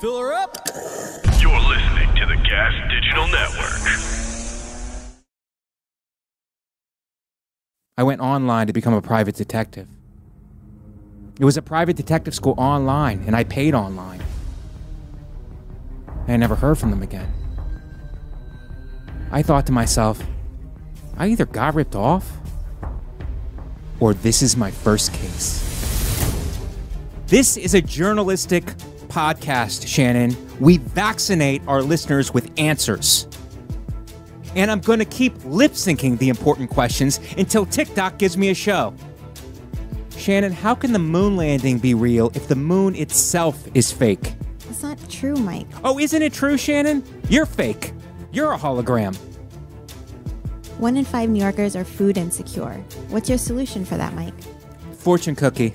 Fill her up. You're listening to the Gas Digital Network. I went online to become a private detective. It was a private detective school online, and I paid online. And I never heard from them again. I thought to myself, I either got ripped off, or this is my first case. This is a journalistic podcast, Shannon. We vaccinate our listeners with answers. And I'm going to keep lip-syncing the important questions until TikTok gives me a show. Shannon, how can the moon landing be real if the moon itself is fake? That's not true, Mike. Oh, isn't it true, Shannon? You're fake. You're a hologram. 1 in 5 New Yorkers are food insecure. What's your solution for that, Mike? Fortune cookie.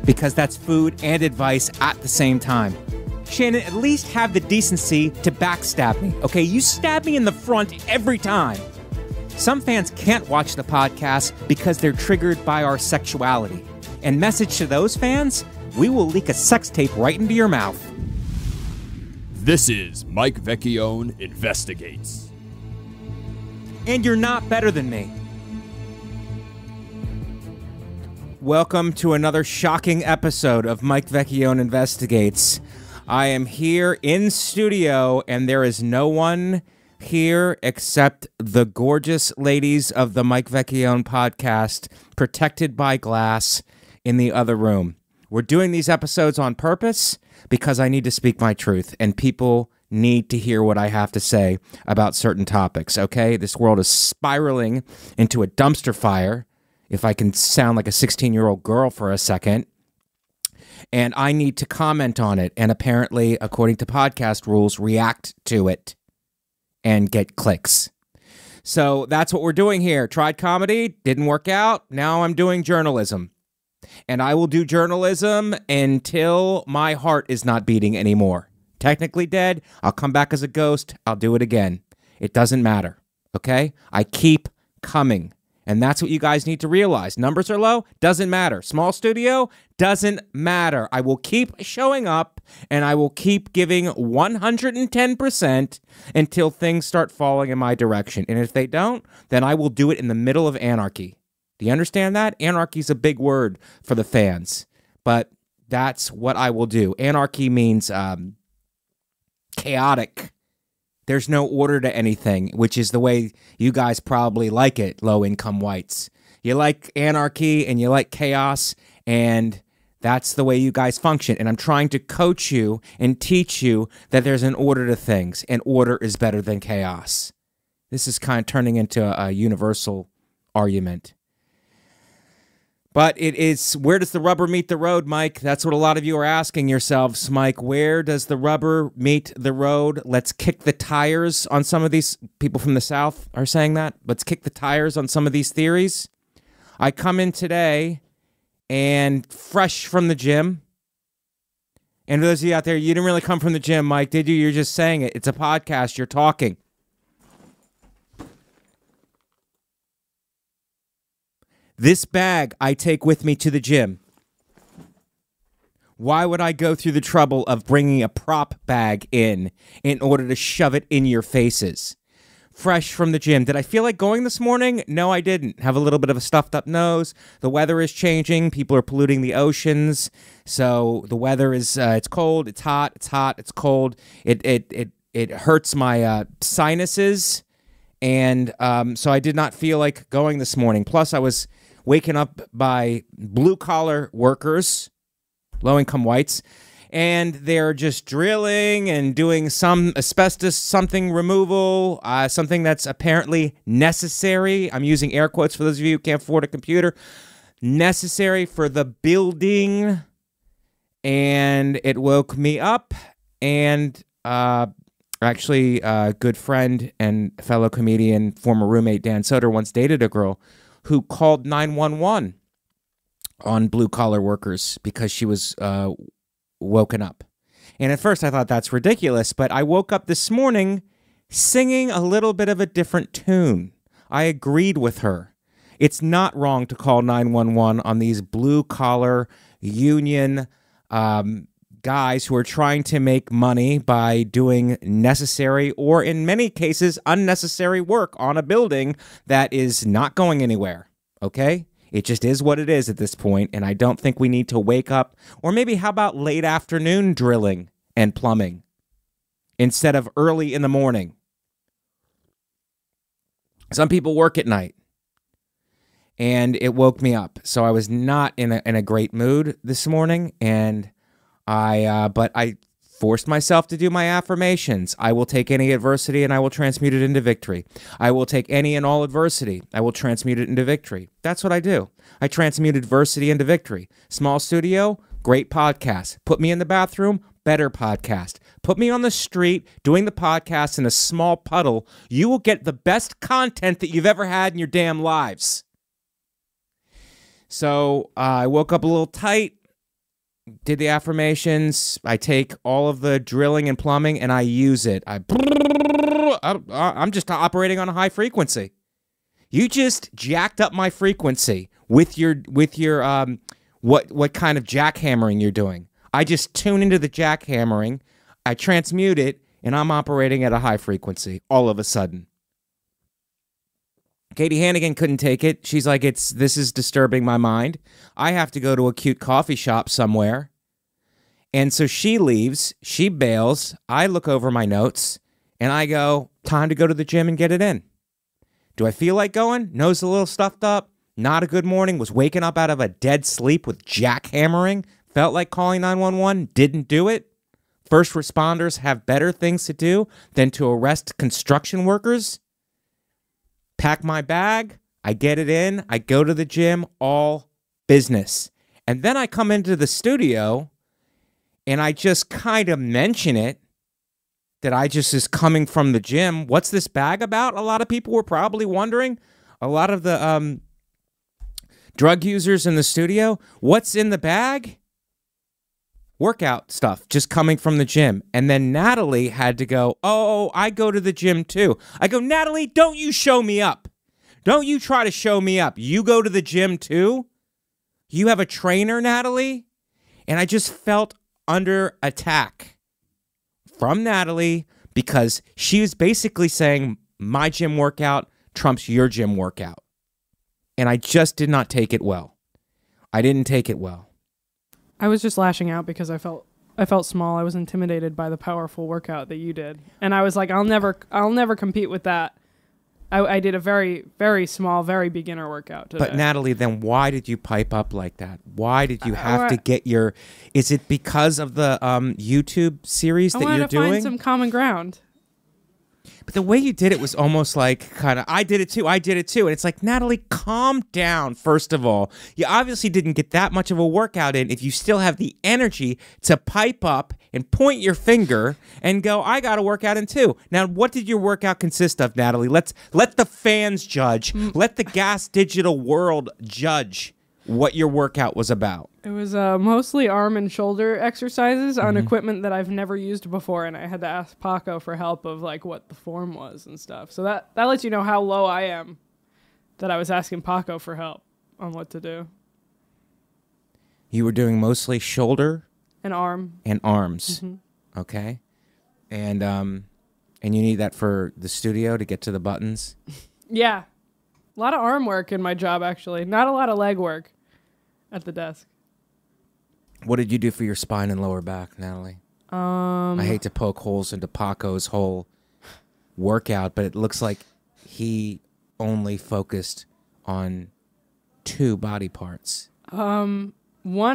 Because that's food and advice at the same time. Shannon, at least have the decency to backstab me, okay? You stab me in the front every time. Some fans can't watch the podcast because they're triggered by our sexuality. And message to those fans, we will leak a sex tape right into your mouth. This is Mike Vecchione Investigates. And you're not better than me. Welcome to another shocking episode of Mike Vecchione Investigates. I am here in studio, and there is no one here except the gorgeous ladies of the Mike Vecchione podcast, protected by glass in the other room. We're doing these episodes on purpose because I need to speak my truth, and people need to hear what I have to say about certain topics, okay? This world is spiraling into a dumpster fire, if I can sound like a 16-year-old girl for a second, and I need to comment on it, and apparently, according to podcast rules, react to it and get clicks. So that's what we're doing here. Tried comedy, didn't work out, now I'm doing journalism. And I will do journalism until my heart is not beating anymore. Technically dead, I'll come back as a ghost, I'll do it again. It doesn't matter, okay? I keep coming. And that's what you guys need to realize. Numbers are low, doesn't matter. Small studio, doesn't matter. I will keep showing up, and I will keep giving 110% until things start falling in my direction. And if they don't, then I will do it in the middle of anarchy. Do you understand that? Anarchy is a big word for the fans, but that's what I will do. Anarchy means chaotic. There's no order to anything, which is the way you guys probably like it, low-income whites. You like anarchy and you like chaos, and that's the way you guys function. And I'm trying to coach you and teach you that there's an order to things, and order is better than chaos. This is kind of turning into a universal argument. But it is, where does the rubber meet the road, Mike? That's what a lot of you are asking yourselves, Mike. Where does the rubber meet the road? Let's kick the tires on some of these. People from the South are saying that. Let's kick the tires on some of these theories. I come in today and fresh from the gym. And for those of you out there, you didn't really come from the gym, Mike, did you? You're just saying it. It's a podcast. You're talking. This bag I take with me to the gym. Why would I go through the trouble of bringing a prop bag in order to shove it in your faces? Fresh from the gym. Did I feel like going this morning? No, I didn't. Have a little bit of a stuffed up nose. The weather is changing. People are polluting the oceans. So the weather is, it's cold, it's hot, it's cold. It hurts my sinuses. And so I did not feel like going this morning. Plus, I was waken up by blue-collar workers, low-income whites, and they're just drilling and doing some asbestos something removal, something that's apparently necessary. I'm using air quotes for those of you who can't afford a computer. Necessary for the building, and it woke me up, and actually a good friend and fellow comedian, former roommate Dan Soder once dated a girl who called 911 on blue-collar workers because she was woken up. And at first I thought that's ridiculous, but I woke up this morning singing a little bit of a different tune. I agreed with her. It's not wrong to call 911 on these blue-collar union guys who are trying to make money by doing necessary or in many cases unnecessary work on a building that is not going anywhere, okay? It just is what it is at this point, and I don't think we need to wake up, or maybe how about late afternoon drilling and plumbing instead of early in the morning? Some people work at night, and it woke me up. So I was not in a great mood this morning, and but I forced myself to do my affirmations. I will take any adversity and I will transmute it into victory. I will take any and all adversity. I will transmute it into victory. That's what I do. I transmute adversity into victory. Small studio, great podcast. Put me in the bathroom, better podcast. Put me on the street doing the podcast in a small puddle. You will get the best content that you've ever had in your damn lives. So I woke up a little tight. Did the affirmations. I take all of the drilling and plumbing and I use it. I'm just operating on a high frequency. You just jacked up my frequency with your what kind of jackhammering you're doing. I just tune into the jackhammering, I transmute it, and I'm operating at a high frequency all of a sudden. Katie Hannigan couldn't take it. She's like, this is disturbing my mind. I have to go to a cute coffee shop somewhere. And so she leaves, she bails, I look over my notes, and I go, time to go to the gym and get it in. Do I feel like going? Nose a little stuffed up. Not a good morning. Was waking up out of a dead sleep with jackhammering. Felt like calling 911. Didn't do it. First responders have better things to do than to arrest construction workers. Pack my bag, I get it in, I go to the gym, all business. And then I come into the studio and I just kind of mention it, that I just is coming from the gym. What's this bag about? A lot of people were probably wondering. A lot of the drug users in the studio, what's in the bag? Workout stuff, just coming from the gym. And then Natalie had to go, oh, I go to the gym too. I go, Natalie, don't you show me up. Don't you try to show me up. You go to the gym too? You have a trainer, Natalie? And I just felt under attack from Natalie because she was basically saying my gym workout trumps your gym workout. And I just did not take it well. I didn't take it well. I was just lashing out because I felt small. I was intimidated by the powerful workout that you did. And I was like, I'll never compete with that. I did a very, very small, very beginner workout today. But Natalie, then why did you pipe up like that? Why did you have to get your... Is it because of the YouTube series that you're doing? I wanted to find some common ground. But the way you did it was almost like kind of, I did it too. And it's like, Natalie, calm down, first of all. You obviously didn't get that much of a workout in if you still have the energy to pipe up and point your finger and go, I got to work out in too. Now, what did your workout consist of, Natalie? Let the fans judge. Let the Gas Digital world judge what your workout was about. It was mostly arm and shoulder exercises on equipment that I've never used before, and I had to ask Paco for help of like what the form was and stuff. So that lets you know how low I am, that I was asking Paco for help on what to do. You were doing mostly shoulder and arm and arms. Okay. And you need that for the studio to get to the buttons? Yeah. A lot of arm work in my job, actually. Not a lot of leg work at the desk. What did you do for your spine and lower back, Natalie? I hate to poke holes into Paco's whole workout, but it looks like he only focused on 2 body parts. One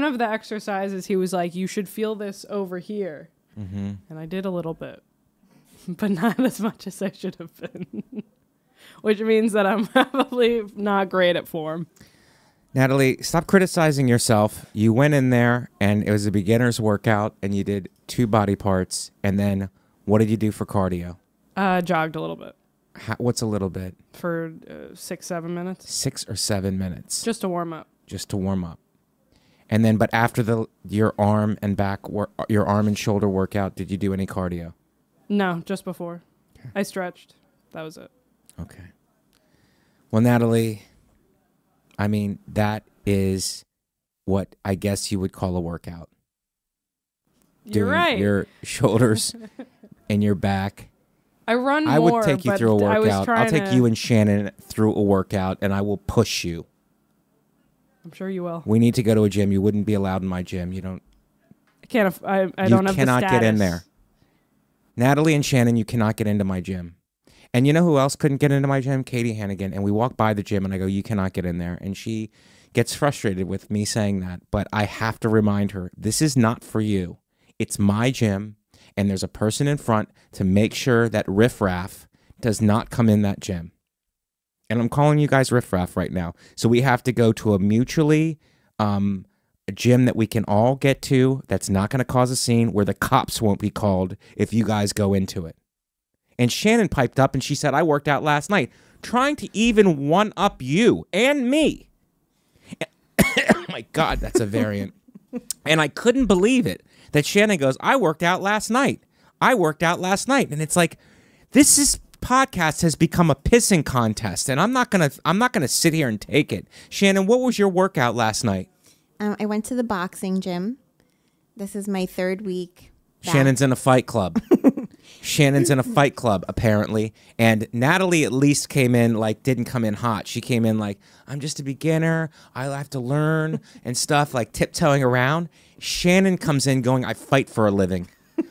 of the exercises, he was like, you should feel this over here. And I did a little bit, but not as much as I should have been. Which means that I'm probably not great at form. Natalie, stop criticizing yourself. You went in there, and it was a beginner's workout, and you did 2 body parts. And then what did you do for cardio? Jogged a little bit. What's a little bit? For 6-7 minutes. 6 or 7 minutes. Just to warm up. Just to warm up. And then, but after your arm and your arm and shoulder workout, did you do any cardio? No, just before. Okay. I stretched. That was it. Okay. Well, Natalie, I mean, that is what I guess you would call a workout. You're doing right. your shoulders and your back. I run I more, would take you but through a I was workout. I'll trying take to- you and Shannon through a workout, and I will push you. I'm sure you will. We need to go to a gym. You wouldn't be allowed in my gym. You don't. I can't. I You don't have the cannot status. get in there. Natalie and Shannon, you cannot get into my gym. And you know who else couldn't get into my gym? Katie Hannigan. And we walk by the gym, and I go, you cannot get in there. And she gets frustrated with me saying that. But I have to remind her, this is not for you. It's my gym, and there's a person in front to make sure that riffraff does not come in that gym. And I'm calling you guys riffraff right now. So we have to go to a mutually a gym that we can all get to that's not going to cause a scene, where the cops won't be called if you guys go into it. And Shannon piped up and she said, I worked out last night, trying to even one-up you and me. Oh my God, that's a variant. And I couldn't believe it that Shannon goes, I worked out last night. I worked out last night. And it's like, podcast has become a pissing contest, and I'm not gonna sit here and take it. Shannon, what was your workout last night? I went to the boxing gym. This is my 3rd week back. Shannon's in a fight club. Shannon's in a fight club, apparently. And Natalie at least didn't come in hot. She came in like, I'm just a beginner. I have to learn and stuff, like tiptoeing around. Shannon comes in going, I fight for a living.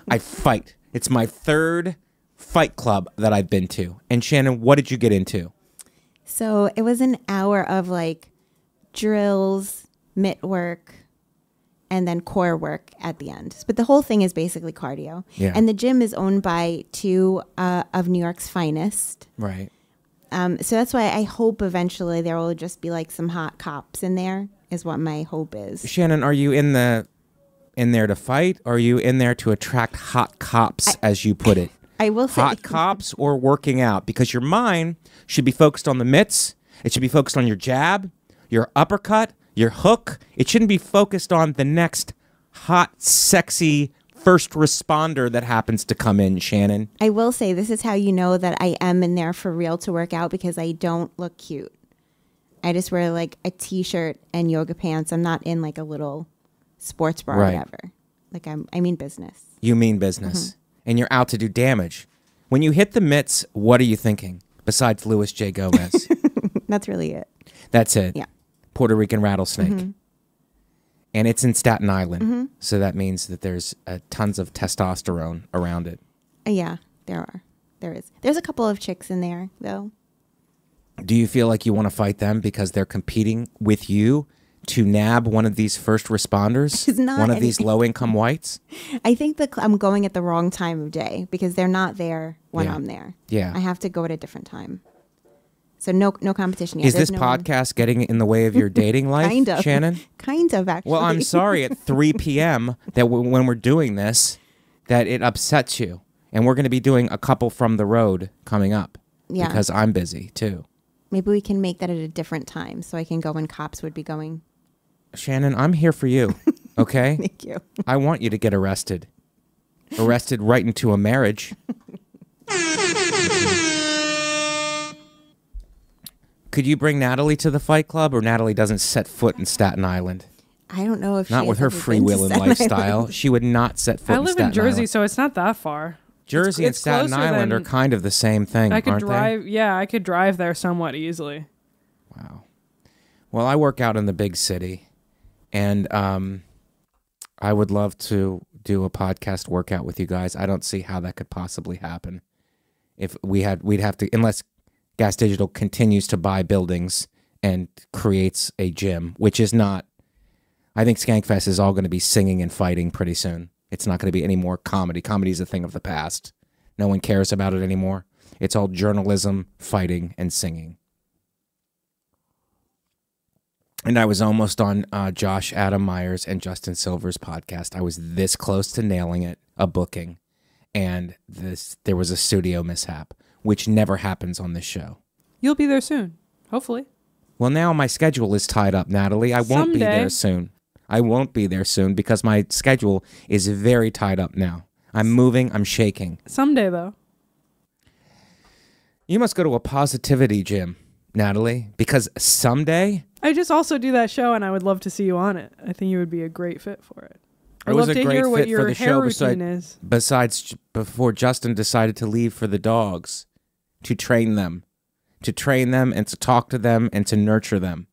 I fight. It's my 3rd fight club that I've been to. And Shannon, what did you get into? So it was an hour of like drills, mitt work, and then core work at the end. But the whole thing is basically cardio. Yeah. And the gym is owned by 2 of New York's finest. Right. So that's why I hope eventually there will just be like some hot cops in there, is what my hope is. Shannon, are you in there to fight, or are you in there to attract hot cops, as you put it? I will say Hot cops or working out, because your mind should be focused on the mitts. It should be focused on your jab, your uppercut, your hook. It shouldn't be focused on the next hot, sexy first responder that happens to come in, Shannon. I will say this is how you know that I am in there for real to work out, because I don't look cute. I just wear like a t-shirt and yoga pants. I'm not in like a little sports bra or Right. whatever. Like I mean business. You mean business. And you're out to do damage. When you hit the mitts, what are you thinking besides Louis J. Gomez? That's really it. That's it. Yeah. Puerto Rican rattlesnake. And it's in Staten Island. So that means that there's tons of testosterone around it. Yeah, there are. There is. There's a couple of chicks in there, though. Do you feel like you want to fight them because they're competing with you to nab one of these first responders? It's not one of these anything. low-income whites? I think that I'm going at the wrong time of day, because they're not there when Yeah. I'm there. Yeah. I have to go at a different time. So no competition yet. Is There's this no one. podcast getting in the way of your dating life, Kind of. Shannon? Kind of, actually. Well, I'm sorry at 3 p.m. that when we're doing this, that it upsets you. And we're going to be doing a couple from the road coming up. Yeah. Because I'm busy, too. Maybe we can make that at a different time so I can go when cops would be going. Shannon, I'm here for you, okay? Thank you. I want you to get arrested. Arrested right into a marriage. Could you bring Natalie to the fight club, or Natalie doesn't set foot in Staten Island? I don't know if Not she with has her ever been to freewheeling Staten lifestyle. Island. She would not set foot I in live Staten in Jersey, Island. so it's not that far. Jersey and it's Staten closer Island are than- kind of the same thing, I could aren't drive. Yeah, I could drive there somewhat easily. they? Wow. Well, I work out in the big city, and I would love to do a podcast workout with you guys. I don't see how that could possibly happen. If we'd have to, unless Gas Digital continues to buy buildings and creates a gym, which is not. I think Skankfest is all going to be singing and fighting pretty soon. It's not going to be any more comedy. Comedy is a thing of the past. No one cares about it anymore. It's all journalism, fighting, and singing. And I was almost on Josh Adam Myers and Justin Silver's podcast. I was this close to nailing it, a booking. And there was a studio mishap, which never happens on this show. You'll be there soon, hopefully. Well, now my schedule is tied up, Natalie. I won't be Someday. there soon. I won't be there soon because my schedule is very tied up now. I'm moving. I'm shaking. Someday, though. You must go to a positivity gym, Natalie, because someday... I just also do that show, and I would love to see you on it. I think you would be a great fit for it. I'd love to hear what your hair routine is. Besides, before Justin decided to leave for the dogs, to train them and to talk to them and to nurture them.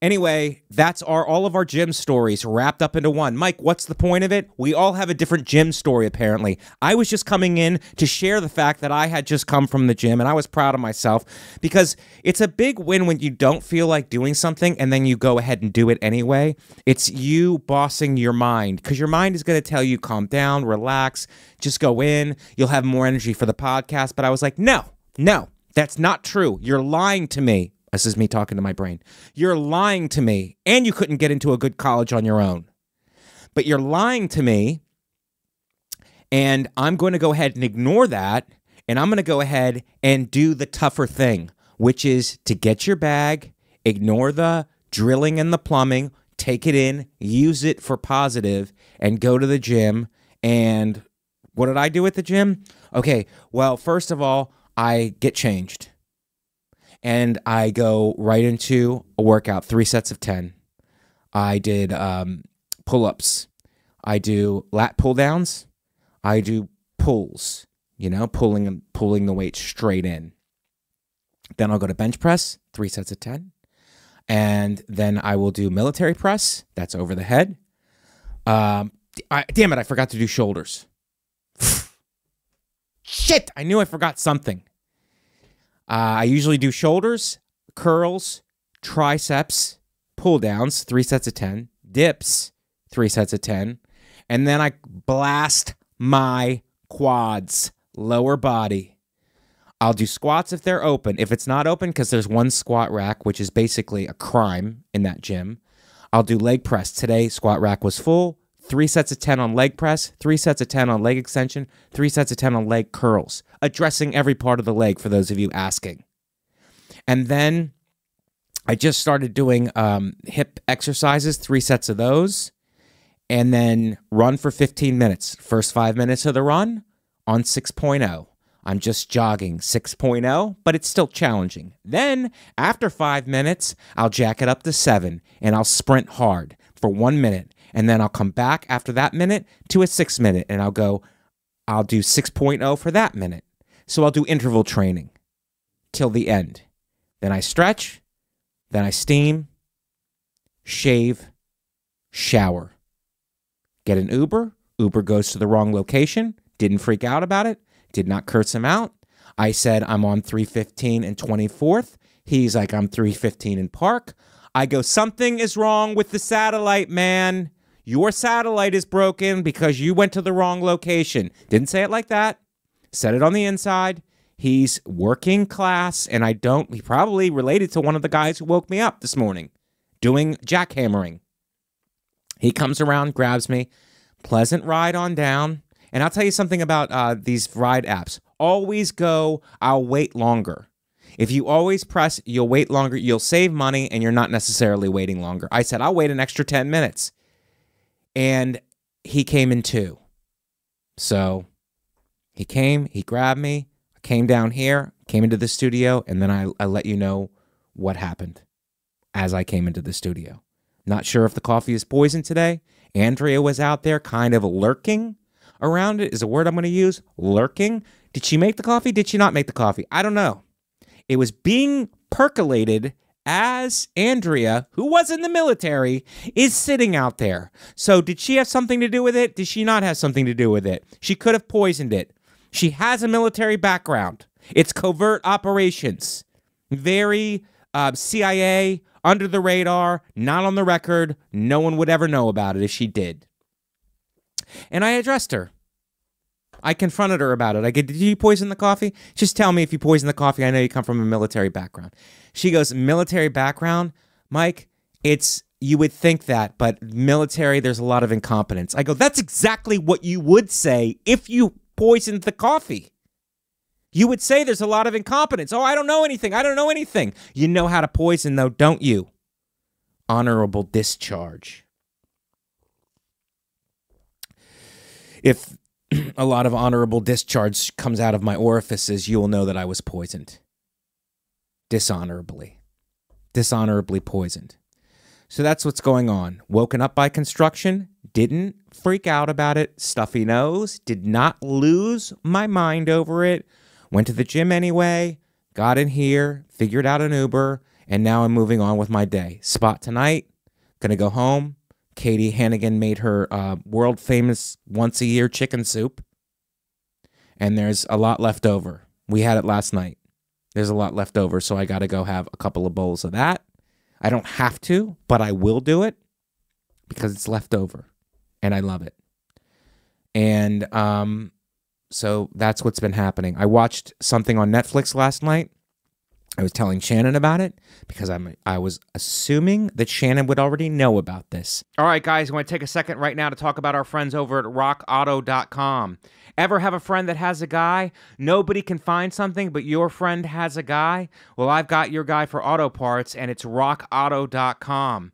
Anyway, that's all of our gym stories wrapped up into one. Mike, what's the point of it? We all have a different gym story, apparently. I was just coming in to share the fact that I had just come from the gym, and I was proud of myself because it's a big win when you don't feel like doing something and then you go ahead and do it anyway. It's you bossing your mind because your mind is going to tell you, calm down, relax, just go in. You'll have more energy for the podcast. But I was like, no, that's not true. You're lying to me. This is me talking to my brain. You're lying to me, and you couldn't get into a good college on your own. But you're lying to me, and I'm going to go ahead and ignore that, and I'm going to go ahead and do the tougher thing, which is to get your bag, ignore the drilling and the plumbing, take it in, use it for positive, and go to the gym. And what did I do at the gym? Okay, well, first of all, I get changed. And I go right into a workout, 3 sets of 10. I did pull-ups. I do lat pull-downs. I do pulls, pulling the weight straight in. Then I'll go to bench press, 3 sets of 10. And then I will do military press. That's over the head. Damn it, I forgot to do shoulders. Shit, I knew I forgot something. I usually do shoulders, curls, triceps, pull downs, 3 sets of 10, dips, 3 sets of 10, and then I blast my quads, lower body. I'll do squats if they're open. If it's not open, because there's one squat rack, which is basically a crime in that gym, I'll do leg press. Today, squat rack was full. 3 sets of 10 on leg press, 3 sets of 10 on leg extension, 3 sets of 10 on leg curls, addressing every part of the leg for those of you asking. And then I just started doing hip exercises, 3 sets of those, and then run for 15 minutes. First 5 minutes of the run on 6.0. I'm just jogging 6.0, but it's still challenging. Then after 5 minutes, I'll jack it up to 7, and I'll sprint hard for 1 minute. And then I'll come back after that minute to a 6 minute, and I'll do 6.0 for that minute. So I'll do interval training till the end. Then I stretch, then I steam, shave, shower. Get an Uber. Uber goes to the wrong location. Didn't freak out about it. Did not curse him out. I said, I'm on 315 and 24th. He's like, I'm 315 in Park. I go, something is wrong with the satellite, man. Your satellite is broken because you went to the wrong location. Didn't say it like that. Said it on the inside. He's working class, and he probably related to one of the guys who woke me up this morning doing jackhammering. He comes around, grabs me. Pleasant ride on down. And I'll tell you something about these ride apps. Always go, I'll wait longer. If you always press, you'll wait longer, you'll save money, and you're not necessarily waiting longer. I said, I'll wait an extra 10 minutes. And he came in 2. So he came, he grabbed me, I came down here, came into the studio, and then I let you know what happened as I came into the studio. Not sure if the coffee is poisoned today. Andrea was out there kind of lurking around it, is a word I'm going to use, lurking. Did she make the coffee? Did she not make the coffee? I don't know. It was being percolated as Andrea, who was in the military, is sitting out there. So did she have something to do with it? Did she not have something to do with it? She could have poisoned it. She has a military background. It's covert operations. Very CIA, under the radar, not on the record. No one would ever know about it if she did. And I addressed her. I confronted her about it. I go, did you poison the coffee? Just tell me if you poisoned the coffee. I know you come from a military background. She goes, military background? Mike, you would think that, but military, there's a lot of incompetence. I go, that's exactly what you would say if you poisoned the coffee. You would say there's a lot of incompetence. Oh, I don't know anything. I don't know anything. You know how to poison, though, don't you? Honorable discharge. If a lot of honorable discharge comes out of my orifices, you will know that I was poisoned. Dishonorably. Dishonorably poisoned. So that's what's going on. Woken up by construction, Didn't freak out about it. Stuffy nose. Did not lose my mind over it. Went to the gym anyway. Got in here. Figured out an Uber. And now I'm moving on with my day. Spot tonight. Gonna go home. Katie Hannigan made her world famous once a year chicken soup. And there's a lot left over. We had it last night. There's a lot left over, so I got to go have a couple of bowls of that. I don't have to, but I will do it because it's left over, and I love it. And so that's what's been happening. I watched something on Netflix last night. I was telling Shannon about it because I was assuming that Shannon would already know about this. All right, guys, I want to take a second right now to talk about our friends over at rockauto.com. Ever have a friend that has a guy? Nobody can find something, but your friend has a guy? Well, I've got your guy for auto parts, and it's rockauto.com.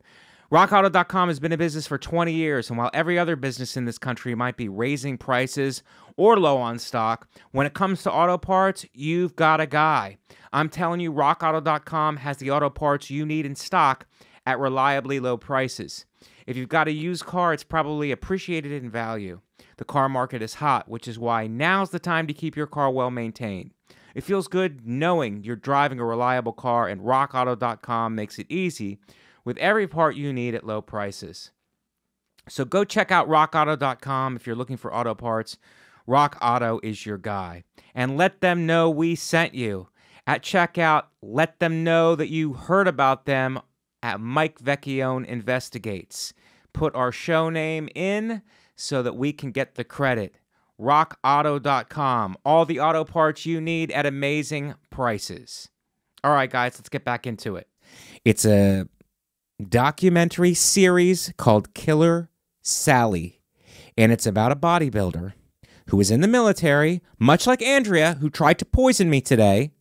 RockAuto.com has been in business for 20 years, and while every other business in this country might be raising prices or low on stock, when it comes to auto parts, you've got a guy. I'm telling you, RockAuto.com has the auto parts you need in stock at reliably low prices. If you've got a used car, it's probably appreciated in value. The car market is hot, which is why now's the time to keep your car well maintained. It feels good knowing you're driving a reliable car, and RockAuto.com makes it easy with every part you need at low prices. So go check out rockauto.com if you're looking for auto parts. Rock Auto is your guy. And let them know we sent you. At checkout, let them know that you heard about them at Mike Vecchione Investigates. Put our show name in so that we can get the credit. rockauto.com. All the auto parts you need at amazing prices. All right, guys, let's get back into it. It's a documentary series called Killer Sally, and it's about a bodybuilder who was in the military, much like Andrea, who tried to poison me today.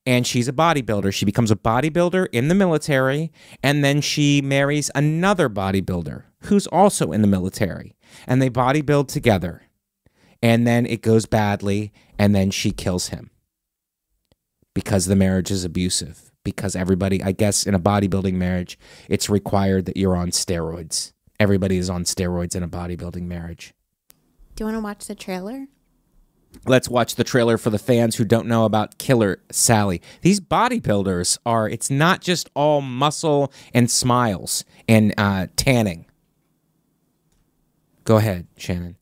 And she's a bodybuilder. She becomes a bodybuilder in the military, and then she marries another bodybuilder who's also in the military, and they bodybuild together. And then it goes badly, and then she kills him because the marriage is abusive. Because everybody, I guess in a bodybuilding marriage, it's required that you're on steroids. Everybody is on steroids in a bodybuilding marriage. Do you want to watch the trailer? Let's watch the trailer for the fans who don't know about Killer Sally. These bodybuilders are, it's not just all muscle and smiles and tanning. Go ahead, Shannon.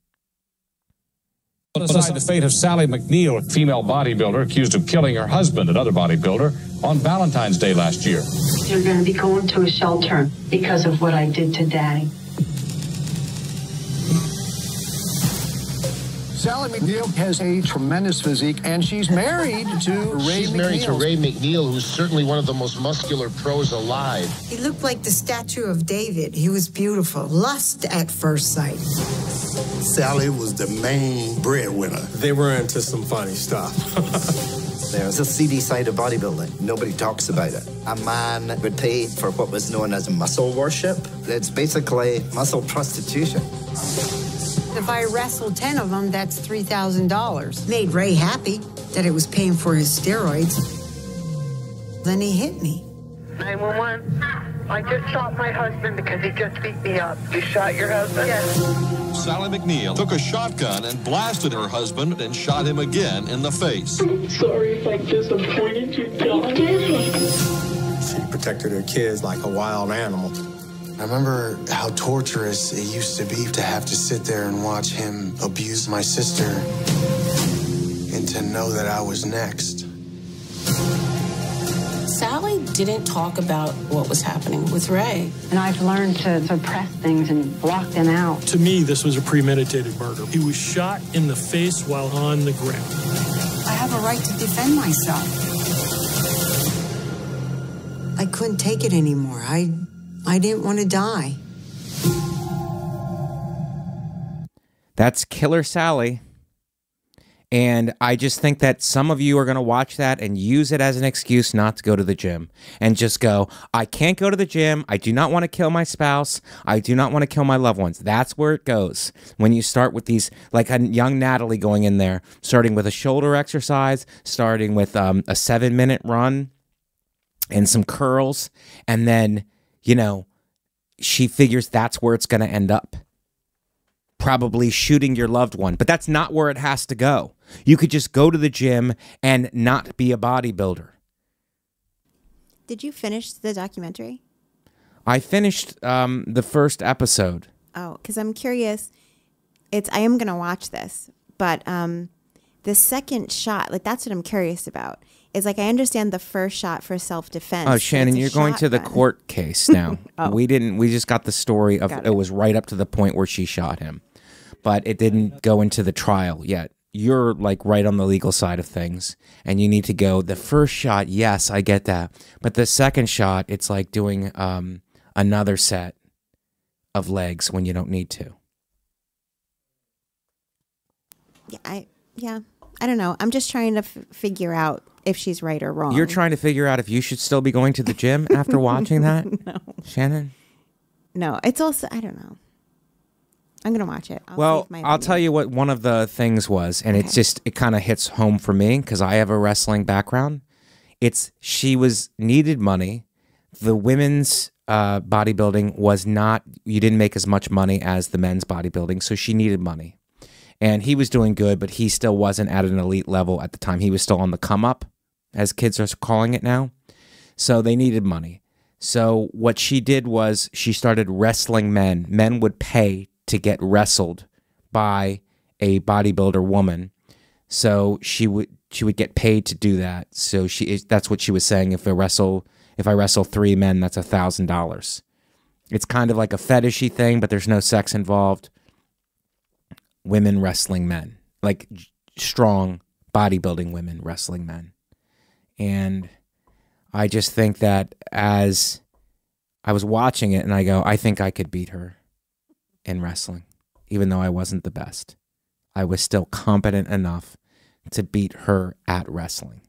Aside the fate of Sally McNeil, a female bodybuilder accused of killing her husband, another bodybuilder, on Valentine's Day last year. You're going to be going to a shelter because of what I did to Daddy. Sally McNeil has a tremendous physique, and she's married to Ray McNeil. She's married to Ray McNeil, who's certainly one of the most muscular pros alive. He looked like the statue of David. He was beautiful. Lust at first sight. Sally was the main breadwinner. They were into some funny stuff. There's a seedy side of bodybuilding. Nobody talks about it. A man would pay for what was known as muscle worship. It's basically muscle prostitution. If I wrestled 10 of them, that's $3,000. Made Ray happy that it was paying for his steroids. Then he hit me. 911. I just shot my husband because he just beat me up. You shot your husband? Yes. Sally McNeil took a shotgun and blasted her husband and shot him again in the face. I'm sorry if I disappointed you, John. She protected her kids like a wild animal. I remember how torturous it used to be to have to sit there and watch him abuse my sister and to know that I was next. Sally didn't talk about what was happening with Ray. And I've learned to suppress things and block them out. To me, this was a premeditated murder. He was shot in the face while on the ground. I have a right to defend myself. I couldn't take it anymore. I didn't want to die. That's Killer Sally. And I just think that some of you are going to watch that and use it as an excuse not to go to the gym. And just go, I can't go to the gym. I do not want to kill my spouse. I do not want to kill my loved ones. That's where it goes. When you start with these, like a young Natalie going in there, starting with a shoulder exercise, starting with a 7-minute run and some curls. And then, you know, she figures that's where it's going to end up. probably shooting your loved one, but that's not where it has to go. You could just go to the gym and not be a bodybuilder. Did you finish the documentary? I finished the first episode. Oh, because I'm curious. I am going to watch this, but the second shot, like that's what I'm curious about. Is like I understand the first shot for self-defense. Oh, Shannon, you're going to the court case now. We just got the story of it was right up to the point where she shot him. But it didn't go into the trial yet. You're like right on the legal side of things, and you need to go. The first shot, yes, I get that. But the second shot, it's like doing another set of legs when you don't need to. Yeah, I don't know. I'm just trying to figure out if she's right or wrong. You're trying to figure out if you should still be going to the gym after watching that? No. Shannon? No, it's also, I don't know. I'm going to watch it. I'll tell you what one of the things was, and it kind of hits home for me because I have a wrestling background. She needed money. The women's bodybuilding was not, you didn't make as much money as the men's bodybuilding, so she needed money. And he was doing good, but he still wasn't at an elite level at the time. He was still on the come up, as kids are calling it now. So they needed money. So what she did was she started wrestling men. Men would pay to get wrestled by a bodybuilder woman. So she would get paid to do that. So that's what she was saying. If I wrestle 3 men, that's $1,000. It's kind of like a fetishy thing, but there's no sex involved. Women wrestling men, like strong bodybuilding women wrestling men. And I just think that as I was watching it and I go, I think I could beat her in wrestling, even though I wasn't the best. I was still competent enough to beat her at wrestling.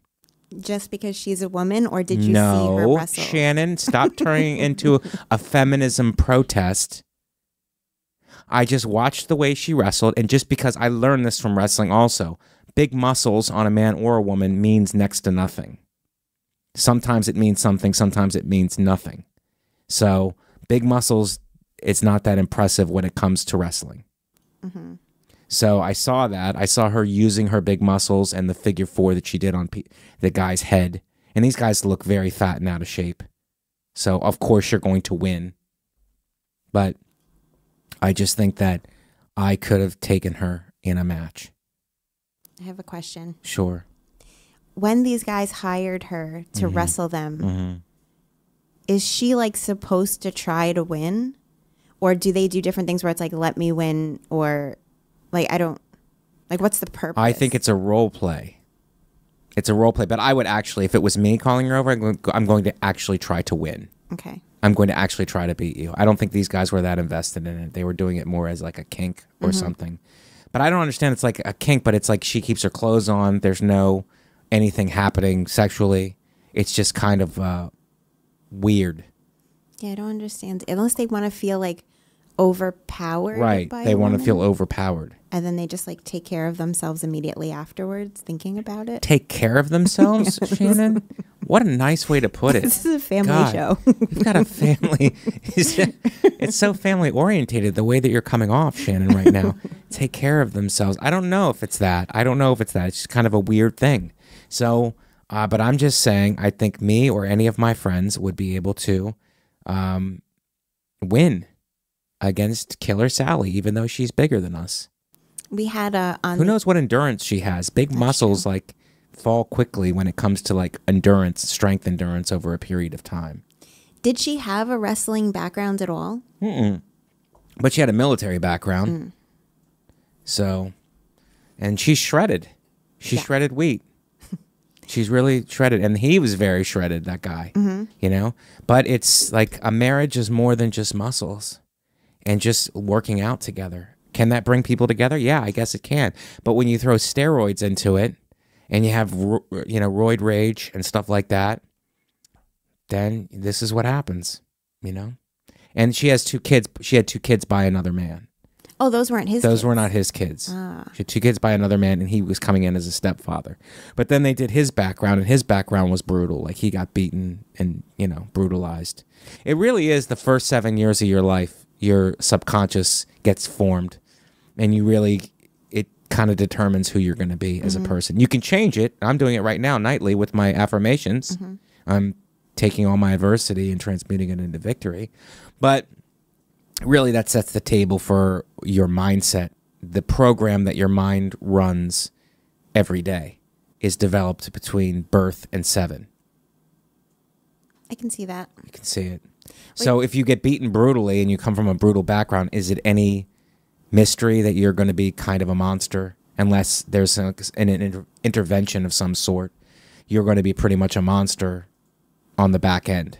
Just because she's a woman, or did you see her wrestle? No, Shannon, stop turning into a feminism protest. I just watched the way she wrestled, and just because I learned this from wrestling also, big muscles on a man or a woman means next to nothing. Sometimes it means something, sometimes it means nothing. So big muscles, it's not that impressive when it comes to wrestling. Mm-hmm. So I saw that. I saw her using her big muscles and the figure 4 that she did on the guy's head. And these guys look very fat and out of shape. So of course you're going to win. But I just think that I could have taken her in a match. I have a question. Sure. When these guys hired her to wrestle them, is she like supposed to try to win? Or do they do different things where it's like, let me win? Or like, what's the purpose? I think it's a role play. It's a role play. But I would actually, if it was me calling her over, I'm going to actually try to win. Okay. I'm going to actually try to beat you. I don't think these guys were that invested in it. They were doing it more as like a kink or something. But I don't understand. It's like a kink, but it's like she keeps her clothes on. There's no anything happening sexually. It's just kind of weird. Yeah, I don't understand. Unless they want to feel like overpowered. Right. By They a want to woman, feel overpowered. and then they just like take care of themselves immediately afterwards, thinking about it. Take care of themselves, Shannon? What a nice way to put it. This is a family show. You've got a family. It's so family orientated the way that you're coming off, Shannon, right now. Take care of themselves. I don't know if it's that. It's just kind of a weird thing. So, but I'm just saying, I think me or any of my friends would be able to win against Killer Sally, even though she's bigger than us. We had who knows what endurance she has? Big muscles like fall quickly when it comes to like strength endurance over a period of time. Did she have a wrestling background at all? Mm-mm. But she had a military background. So, and she's shredded. She's shredded wheat. She's really shredded. And he was very shredded, that guy, you know? But it's like a marriage is more than just muscles and just working out together. Can that bring people together? Yeah, I guess it can. But when you throw steroids into it and you have, roid rage and stuff like that, then this is what happens, you know? And she has 2 kids. She had 2 kids by another man. Oh, those weren't his kids? Those were not his kids. She had 2 kids by another man, and he was coming in as a stepfather. But then they did his background, and his background was brutal. Like, he got beaten and, brutalized. It really is the first 7 years of your life, your subconscious gets formed. And you really, it kind of determines who you're going to be as a person. You can change it. I'm doing it right now nightly with my affirmations. I'm taking all my adversity and transmuting it into victory. But really, that sets the table for your mindset. The program that your mind runs every day is developed between birth and 7. I can see that. You can see it. So if you get beaten brutally and you come from a brutal background, is it any mystery that you're going to be kind of a monster? Unless there's an intervention of some sort, you're going to be pretty much a monster on the back end.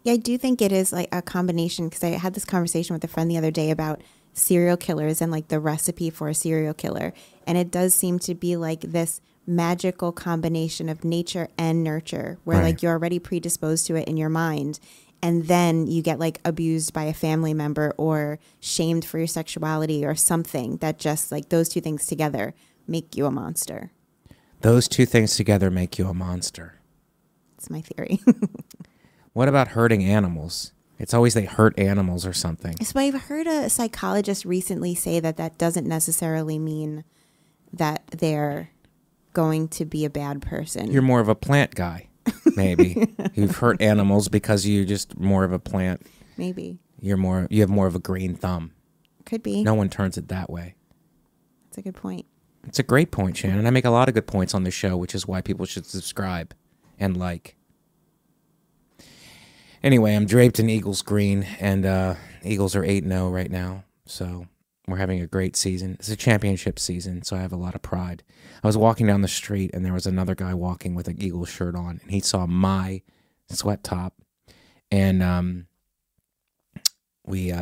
Yeah, I do think it is like a combination, because I had this conversation with a friend the other day about serial killers and like the recipe for a serial killer. And it does seem to be like this magical combination of nature and nurture, where like you're already predisposed to it in your mind. And then you get like abused by a family member or shamed for your sexuality or something, that just like those two things together make you a monster. Those two things together make you a monster. It's my theory. What about hurting animals? It's always they hurt animals or something. So I've heard a psychologist recently say that that doesn't necessarily mean that they're going to be a bad person. You're more of a plant guy, maybe. You've hurt animals because you're just more of a plant. Maybe. You have more of a green thumb. Could be. No one turns it that way. That's a good point. It's a great point, Shannon. I make a lot of good points on the show, which is why people should subscribe and like. Anyway, I'm draped in Eagles green, and Eagles are 8-0 right now, so we're having a great season. It's a championship season, so I have a lot of pride. I was walking down the street, and there was another guy walking with an Eagles shirt on, and he saw my sweat top, and we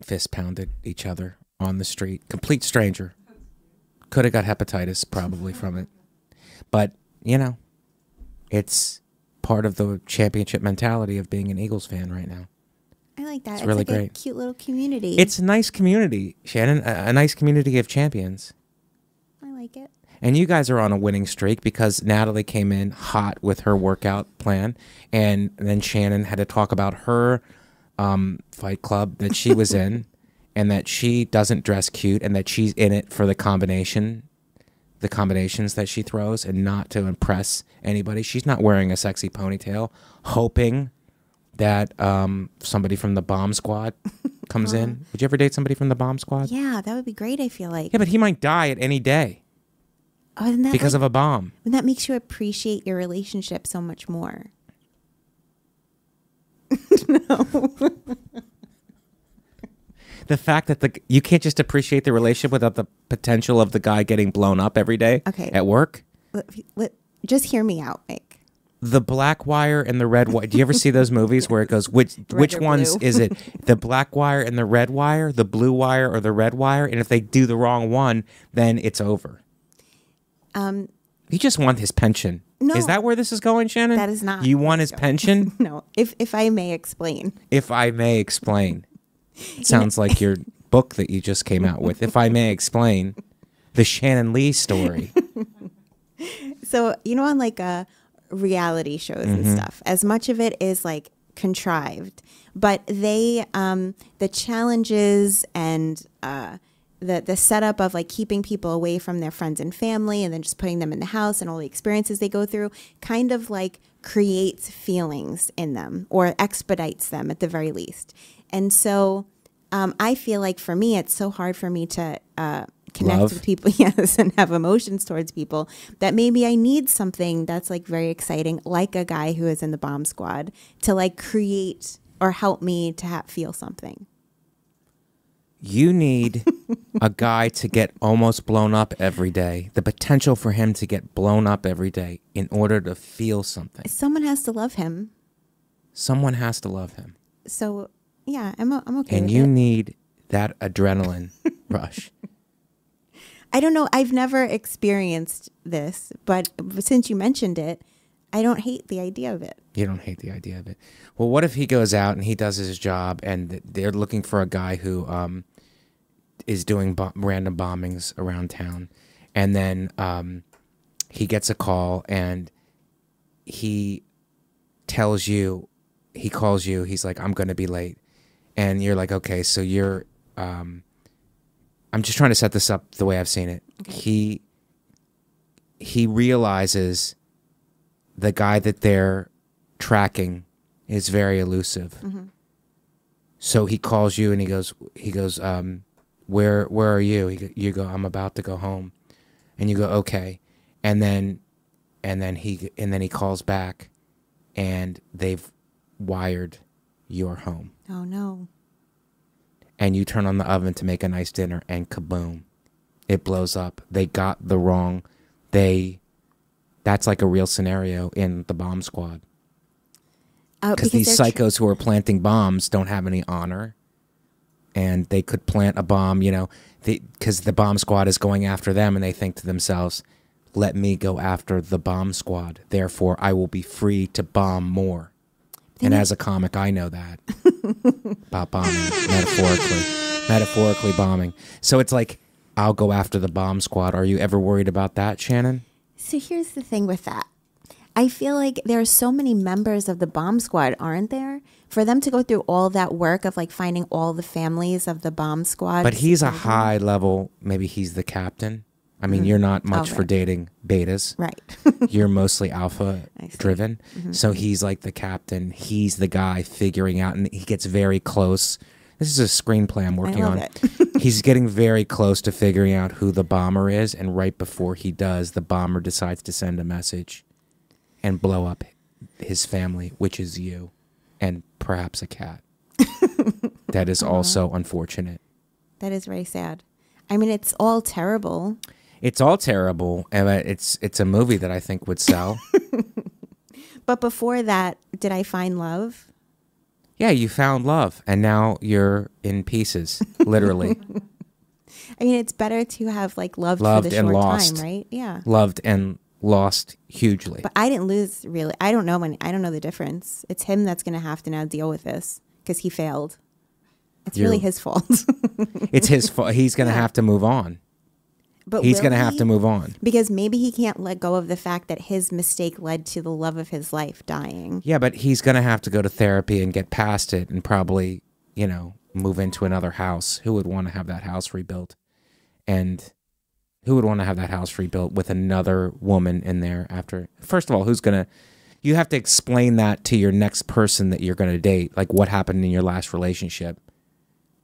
fist pounded each other on the street. Complete stranger. Could have got hepatitis probably from it, but you know, it's part of the championship mentality of being an Eagles fan right now. I like that. It's really like great. A cute little community. It's a nice community, Shannon. A nice community of champions. I like it. And you guys are on a winning streak because Natalie came in hot with her workout plan, and then Shannon had to talk about her fight club that she was in, and that she doesn't dress cute, and that she's in it for the combinations that she throws, and not to impress anybody. She's not wearing a sexy ponytail, hoping that somebody from the bomb squad comes in. Would you ever date somebody from the bomb squad? Yeah, that would be great, I feel like. Yeah, but he might die at any day because of a bomb. And that makes you appreciate your relationship so much more. No. The fact that you can't just appreciate the relationship without the potential of the guy getting blown up every day at work. Just hear me out, Mike. The black wire and the red wire. Do you ever see those movies where it goes, which ones is it? The black wire and the red wire, the blue wire or the red wire? And if they do the wrong one, then it's over. You just want his pension. No. Is that where this is going, Shannon? That is not. You want his pension? No. If I may explain. If I may explain. It sounds like your book that you just came out with. If I may explain, the Shannon Lee story. So, on like reality shows and stuff, as much of it is like contrived, but they, the challenges and the setup of like keeping people away from their friends and family and then just putting them in the house and all the experiences they go through kind of like creates feelings in them or expedites them at the very least. And so I feel like for me, it's so hard for me to connect with people, yes, and have emotions towards people, that maybe I need something that's like very exciting, like a guy who is in the bomb squad, to like create or help me to feel something. You need a guy to get almost blown up every day, the potential for him to get blown up every day in order to feel something. Someone has to love him. Someone has to love him. So, yeah, I'm okay with it. And you need that adrenaline rush. I don't know. I've never experienced this, but since you mentioned it, I don't hate the idea of it. You don't hate the idea of it. Well, what if he goes out and he does his job and they're looking for a guy who is doing random bombings around town, and then he gets a call and he calls you, he's like, I'm going to be late. And you're like, okay, so you're I'm just trying to set this up the way I've seen it. Okay. He realizes the guy that they're tracking is very elusive. Mm-hmm. So he calls you and he goes, where are you? You go, I'm about to go home. And you go, okay. And then he calls back and they've wired your home. Oh no. And you turn on the oven to make a nice dinner and kaboom, it blows up. They got the wrong, that's like a real scenario in the bomb squad. Because these psychos who are planting bombs don't have any honor. And they could plant a bomb, you know, because the bomb squad is going after them and they think to themselves, let me go after the bomb squad. Therefore, I will be free to bomb more. And as a comic, I know that about bombing, metaphorically bombing. So it's like, I'll go after the bomb squad. Are you ever worried about that, Shannon? So here's the thing with that. I feel like there are so many members of the bomb squad, aren't there? For them to go through all that work of like finding all the families of the bomb squad. But he's a high level, maybe he's the captain. I mean, you're not much for dating betas. Right. You're mostly alpha driven. Mm-hmm. So he's like the captain. He's the guy figuring out, and he gets very close. This is a screenplay I'm working on. He's getting very close to figuring out who the bomber is, and right before he does, the bomber decides to send a message and blow up his family, which is you, and perhaps a cat. That is also unfortunate. That is very sad. I mean, it's all terrible. It's all terrible, and it's a movie that I think would sell. But before that, did I find love? Yeah, you found love, and now you're in pieces, literally. I mean, it's better to have like loved for the short time, right? Yeah. Loved and lost hugely. But I didn't lose really. I don't know the difference. It's him that's going to have to now deal with this because he failed. It's really his fault. It's his fault. He's going to have to move on. But he's going to have to move on. Because maybe he can't let go of the fact that his mistake led to the love of his life dying. Yeah, but he's going to have to go to therapy and get past it and probably, you know, move into another house. Who would want to have that house rebuilt? And who would want to have that house rebuilt with another woman in there after? First of all, who's going to... You have to explain that to your next person that you're going to date. Like what happened in your last relationship.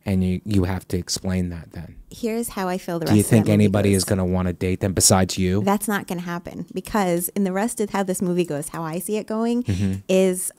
And you have to explain that then. Here's how I feel the rest of the movie. Do you think anybody is going to want to date them besides you? That's not going to happen because in the rest of how this movie goes, how I see it going is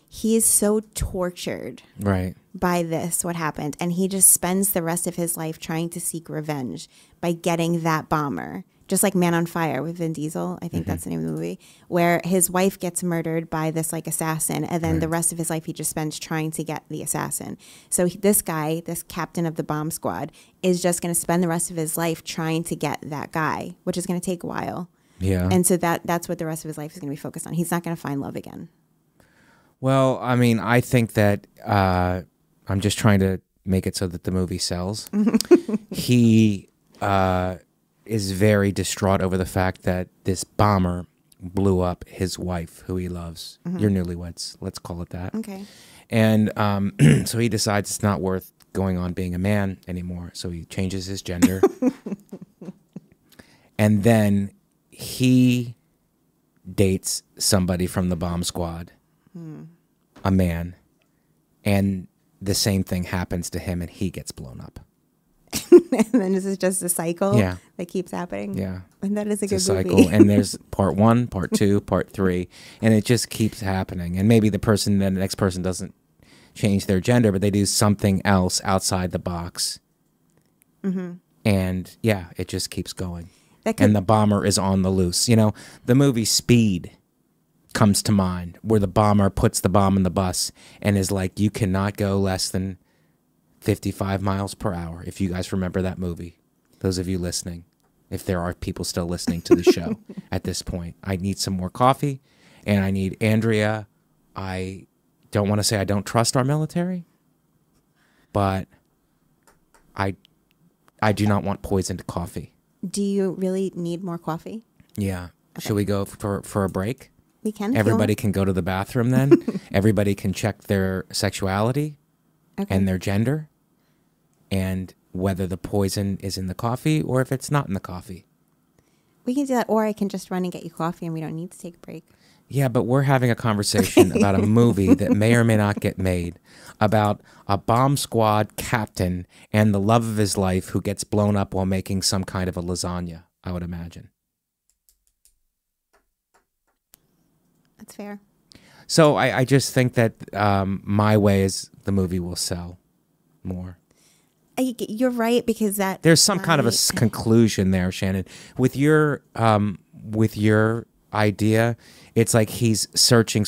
he is so tortured by this, what happened. And he just spends the rest of his life trying to seek revenge by getting that bomber. Just like Man on Fire with Vin Diesel, I think that's the name of the movie, where his wife gets murdered by this like assassin, and then the rest of his life he just spends trying to get the assassin. So this guy, this captain of the bomb squad, is just going to spend the rest of his life trying to get that guy, which is going to take a while. Yeah. And so that's what the rest of his life is going to be focused on. He's not going to find love again. Well, I mean, I think that I'm just trying to make it so that the movie sells. He... is very distraught over the fact that this bomber blew up his wife, who he loves. Your newlyweds, let's call it that. Okay. And so he decides it's not worth going on being a man anymore. So he changes his gender. And then he dates somebody from the bomb squad, a man. And the same thing happens to him and he gets blown up. And then this is just a cycle that keeps happening. Yeah. And that is a good cycle. movie. And there's part 1, part 2, part 3. And it just keeps happening. And maybe the next person doesn't change their gender, but they do something else outside the box. And yeah, it just keeps going. And the bomber is on the loose. You know, the movie Speed comes to mind, where the bomber puts the bomb in the bus and is like, you cannot go less than 55 miles per hour, if you guys remember that movie. Those of you listening, if there are people still listening to the show at this point. I need some more coffee, and I need Andrea. I don't want to say I don't trust our military, but I do not want poisoned coffee. Do you really need more coffee? Yeah. Okay. Should we go for a break? We can. Everybody can go to the bathroom then. Everybody can check their sexuality. And their gender, and whether the poison is in the coffee or if it's not in the coffee. We can do that, or I can just run and get you coffee and we don't need to take a break. Yeah, but we're having a conversation about a movie that may or may not get made, about a bomb squad captain and the love of his life who gets blown up while making some kind of a lasagna, I would imagine. That's fair. So I just think that My Way is the movie will sell more. You're right, because there's some kind of a conclusion there, Shannon. With your idea, it's like he's searching,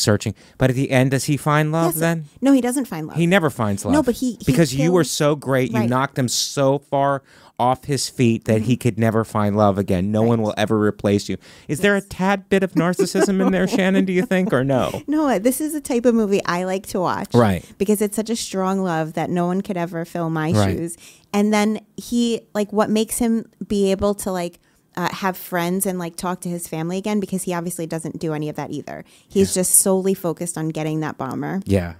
but at the end, does he find love? Then no, he doesn't find love. He never finds love. No, but because you were so great, you knocked him so far off his feet that he could never find love again. No one will ever replace you. Is there a tad bit of narcissism in there, Shannon? Do you think, or no? No, this is the type of movie I like to watch, right? Because it's such a strong love that no one could ever fill my shoes. And then he, like, what makes him be able to, like, have friends and, like, talk to his family again, because he obviously doesn't do any of that either. He's just solely focused on getting that bomber. Yeah.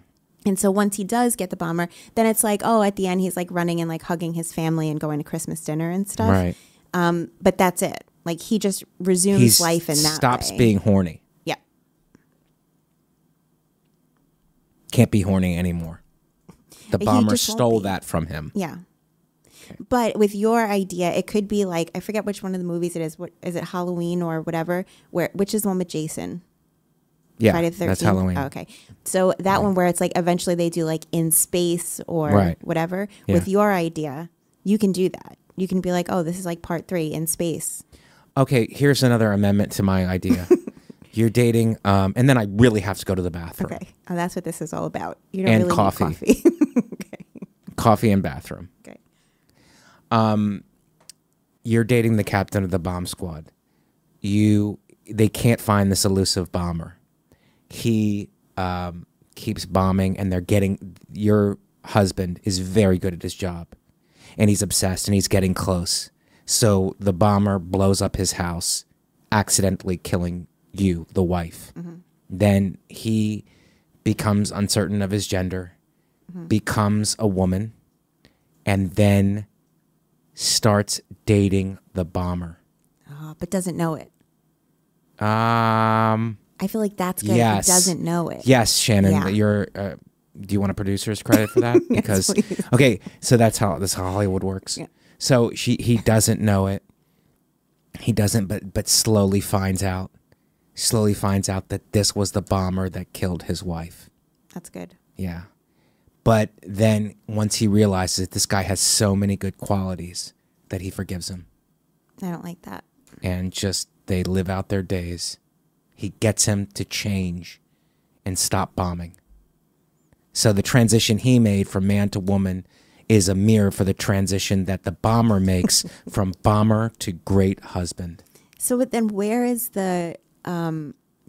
And so once he does get the bomber, then it's like, oh, at the end he's like running and like hugging his family and going to Christmas dinner and stuff. Right. But that's it. Like, he just resumes life in that stops way. being horny. Yeah. Can't be horny anymore. The bomber stole that from him. Yeah. Okay. But with your idea, it could be like, I forget which one of the movies it is. What is it, Halloween or whatever? Which is the one with Jason? Yeah, Friday the 13th? That's Halloween. Oh, okay. So that one where it's like eventually they do like in space or whatever. Yeah. With your idea, you can do that. You can be like, oh, this is like part 3 in space. Okay, here's another amendment to my idea. You're dating, and then I really have to go to the bathroom. Okay. Oh, that's what this is all about. You don't really coffee. need coffee. Okay. Coffee and bathroom. Okay. You're dating the captain of the bomb squad. They can't find this elusive bomber. He keeps bombing, and your husband is very good at his job, and he's obsessed, and he's getting close. So the bomber blows up his house, accidentally killing you, the wife. Mm-hmm. Then he becomes uncertain of his gender, becomes a woman, and then starts dating the bomber. Oh, but doesn't know it. I feel like that's good. Yes. He doesn't know it. Yes, Shannon. Yeah. You're. Do you want a producer's credit for that? Yes, because please. Okay, so that's how Hollywood works. Yeah. So he doesn't know it. He doesn't, but slowly finds out. Slowly finds out that this was the bomber that killed his wife. That's good. Yeah, but then once he realizes that this guy has so many good qualities, that he forgives him. I don't like that. And they live out their days. He gets him to change and stop bombing. So the transition he made from man to woman is a mirror for the transition that the bomber makes from bomber to great husband. So then where is the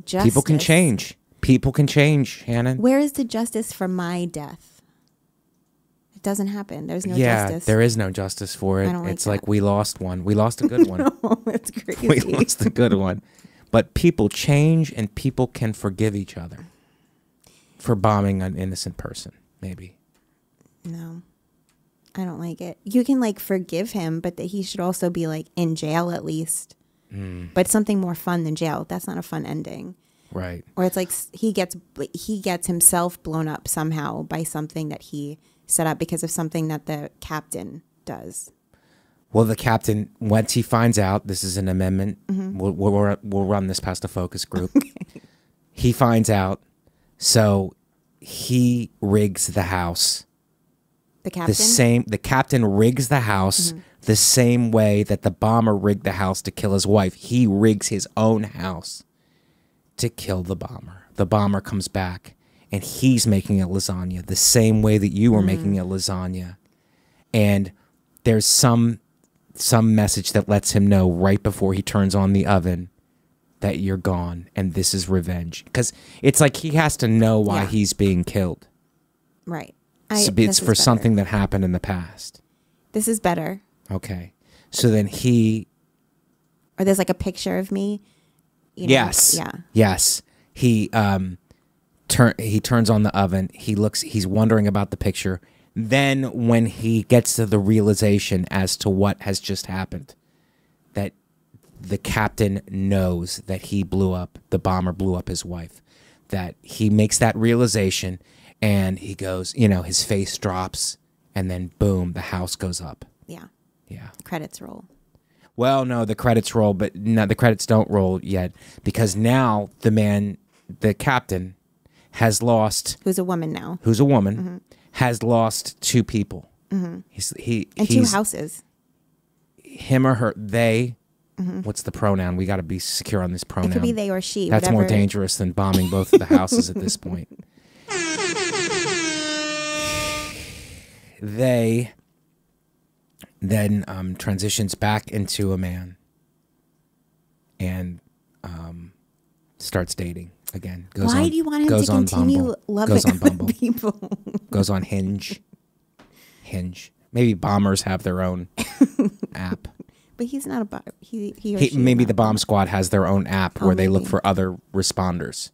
justice? People can change. People can change, Shannon. Where is the justice for my death? It doesn't happen. There's no justice. Yeah, there is no justice for it. I don't like it's that. like we lost one. We lost a good one. No, that's crazy. We lost a good one. But people change, and people can forgive each other for bombing an innocent person, maybe. No, I don't like it. You can like forgive him, but that he should also be like in jail at least. But something more fun than jail. That's not a fun ending. Right. Or it's like he gets himself blown up somehow by something that he set up because of something that the captain does. Well, the captain, once he finds out, this is an amendment, we'll run this past a focus group. Okay. He finds out, so he rigs the house. The captain? The captain rigs the house the same way that the bomber rigged the house to kill his wife. He rigs his own house to kill the bomber. The bomber comes back, and he's making a lasagna the same way that you were making a lasagna. And there's some message that lets him know right before he turns on the oven that you're gone, and this is revenge. Because it's like he has to know why he's being killed. Right. It's for something that happened in the past. This is better. Okay. So then Or there's like a picture of me. Yes. Yeah. Yes. He turns on the oven. He's wondering about the picture. Then when he gets to the realization as to what has just happened, that the captain knows that the bomber blew up his wife, that he makes that realization and he goes, his face drops and then boom, the house goes up. Yeah. Yeah. Credits roll. Well, no, the credits roll, but no, the credits don't roll yet because now the captain has lost. Who's a woman now. Has lost two people. And two houses. Him or her, they. What's the pronoun? We got to be secure on this pronoun. It could be they or she. That's more dangerous than bombing both of the houses at this point. They then transitions back into a man and starts dating again. Why do you want him to continue loving other people? Goes on Hinge. Maybe bombers have their own app. But he's not a bomber. He or she maybe the bomb squad has their own app where they look for other responders.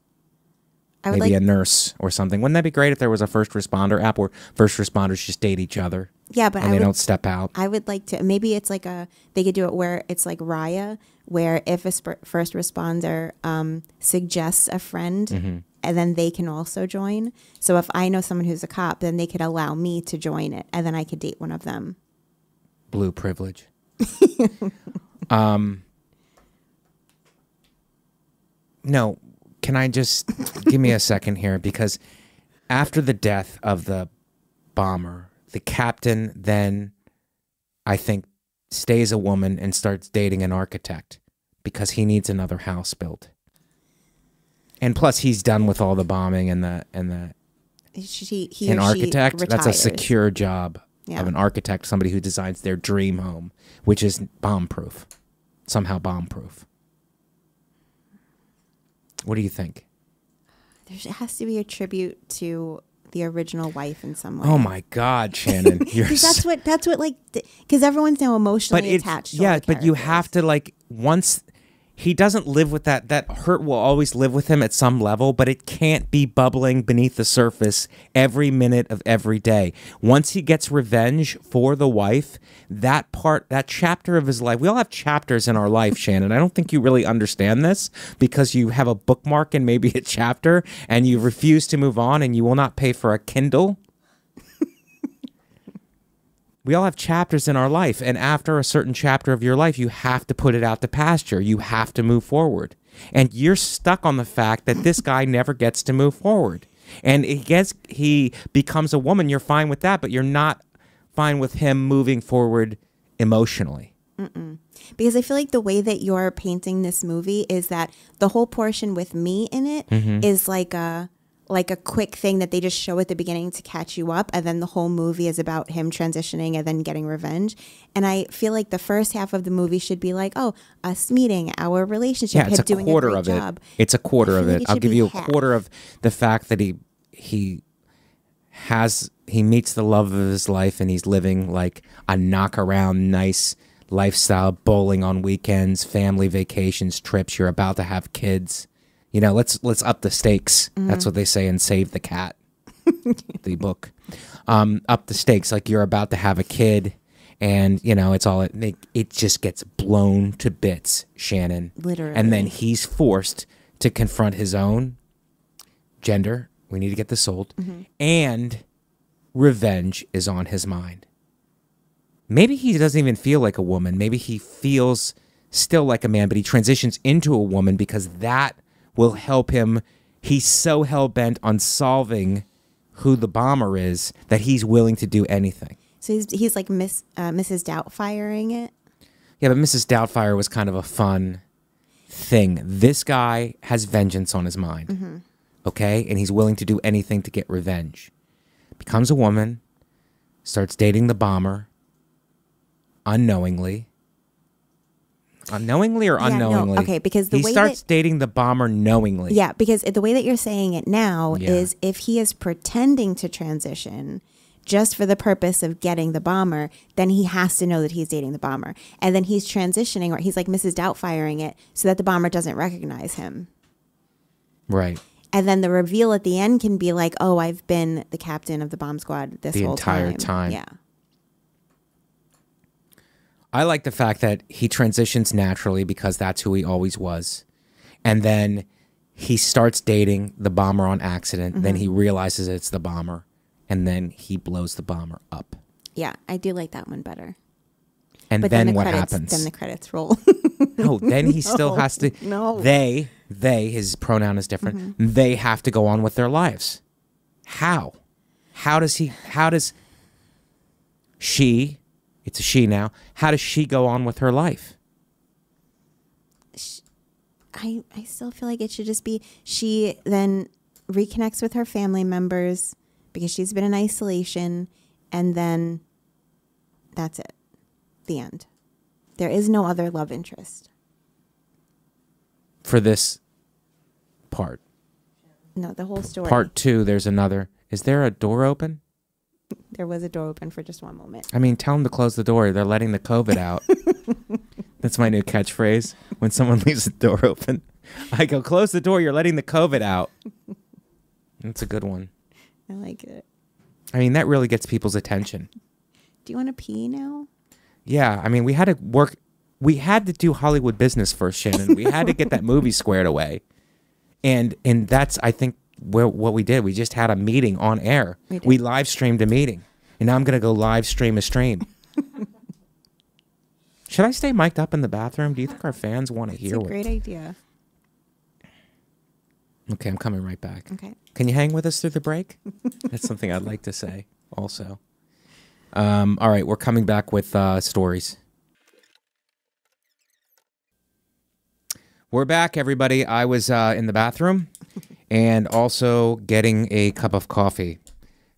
Maybe a nurse or something. Wouldn't that be great if there was a first responder app where first responders just date each other? Yeah, but and they don't step out. I would like to. Maybe it's like they could do it where it's like Raya, where if a first responder suggests a friend, and then they can also join. So if I know someone who's a cop, then they could allow me to join it, and then I could date one of them. Blue privilege. No, can I just give me a second here? Because after the death of the bomber, the captain then, I think, stays a woman and starts dating an architect because he needs another house built. And plus, he's done with all the bombing and an architect. That's a secure job of an architect, somebody who designs their dream home, which is bomb-proof, somehow bomb-proof. What do you think? There has to be a tribute to the original wife in some way. Oh my God, Shannon! Because that's what like because everyone's now emotionally attached. To all the but you have to once he doesn't live with that hurt will always live with him at some level, but it can't be bubbling beneath the surface every minute of every day. Once he gets revenge for the wife, that chapter of his life, we all have chapters in our life, Shannon. I don't think you really understand this because you have a bookmark and maybe a chapter and you refuse to move on and you will not pay for a Kindle. We all have chapters in our life, and after a certain chapter of your life, you have to put it out to pasture. You have to move forward. And you're stuck on the fact that this guy never gets to move forward. And he becomes a woman, you're fine with that, but you're not fine with him moving forward emotionally. Because I feel like the way that you're painting this movie is that the whole portion with me in it is like a quick thing that they just show at the beginning to catch you up, and then the whole movie is about him transitioning and then getting revenge. And I feel like the first half of the movie should be like, oh, us meeting, our relationship, him doing a great job. It's a quarter of it. I'll give you a quarter of the fact that he meets the love of his life and he's living like a knock around nice lifestyle, bowling on weekends, family vacations, trips. You're about to have kids. Let's up the stakes. That's what they say in Save the Cat, the book. Up the stakes, like you're about to have a kid, and it just gets blown to bits, Shannon. Literally. And then he's forced to confront his own gender. We need to get this sold. And revenge is on his mind. Maybe he doesn't even feel like a woman. Maybe he feels still like a man, but he transitions into a woman because that will help him. He's so hell-bent on solving who the bomber is that he's willing to do anything. So he's like Mrs. Doubtfiring it? Yeah, but Mrs. Doubtfire was kind of a fun thing. This guy has vengeance on his mind, okay? And he's willing to do anything to get revenge. Becomes a woman, starts dating the bomber, unknowingly. Unknowingly or unknowingly? No. Okay, because he starts dating the bomber knowingly. Yeah, because the way that you're saying it now is if he is pretending to transition just for the purpose of getting the bomber, then he has to know that he's dating the bomber. And then he's transitioning, or he's like Mrs. Doubtfiring it so that the bomber doesn't recognize him. Right. And then the reveal at the end can be like, oh, I've been the captain of the bomb squad this whole entire time. Yeah. I like the fact that he transitions naturally because that's who he always was. And then he starts dating the bomber on accident. Then he realizes it's the bomber. And then he blows the bomber up. Yeah, I do like that one better. And but then the what credits, happens? Then the credits roll. No, then he still has to. No. They, his pronoun is different. They have to go on with their lives. How? How does she, it's a she now, how does she go on with her life? I still feel like it should just be she then reconnects with her family members because she's been in isolation, and then that's it. The end. There is no other love interest. For this part. No, the whole story. Part 2, there's another. Is there a door open? There was a door open for just one moment. I mean, tell them to close the door. They're letting the COVID out. That's my new catchphrase. When someone leaves the door open, I go, close the door. You're letting the COVID out. That's a good one. I like it. I mean, that really gets people's attention. Do you want to pee now? Yeah. I mean, we had to work. We had to do Hollywood business first, Shannon. We had to get that movie squared away. And that's, I think, what we did. We just had a meeting on air. We live streamed a meeting. And now I'm going to go live stream a stream. Should I stay mic'd up in the bathroom? Do you think our fans want to hear It's a great idea. Okay, I'm coming right back. Okay. Can you hang with us through the break? That's something I'd like to say also. All right, we're coming back with stories. We're back, everybody. I was in the bathroom and also getting a cup of coffee.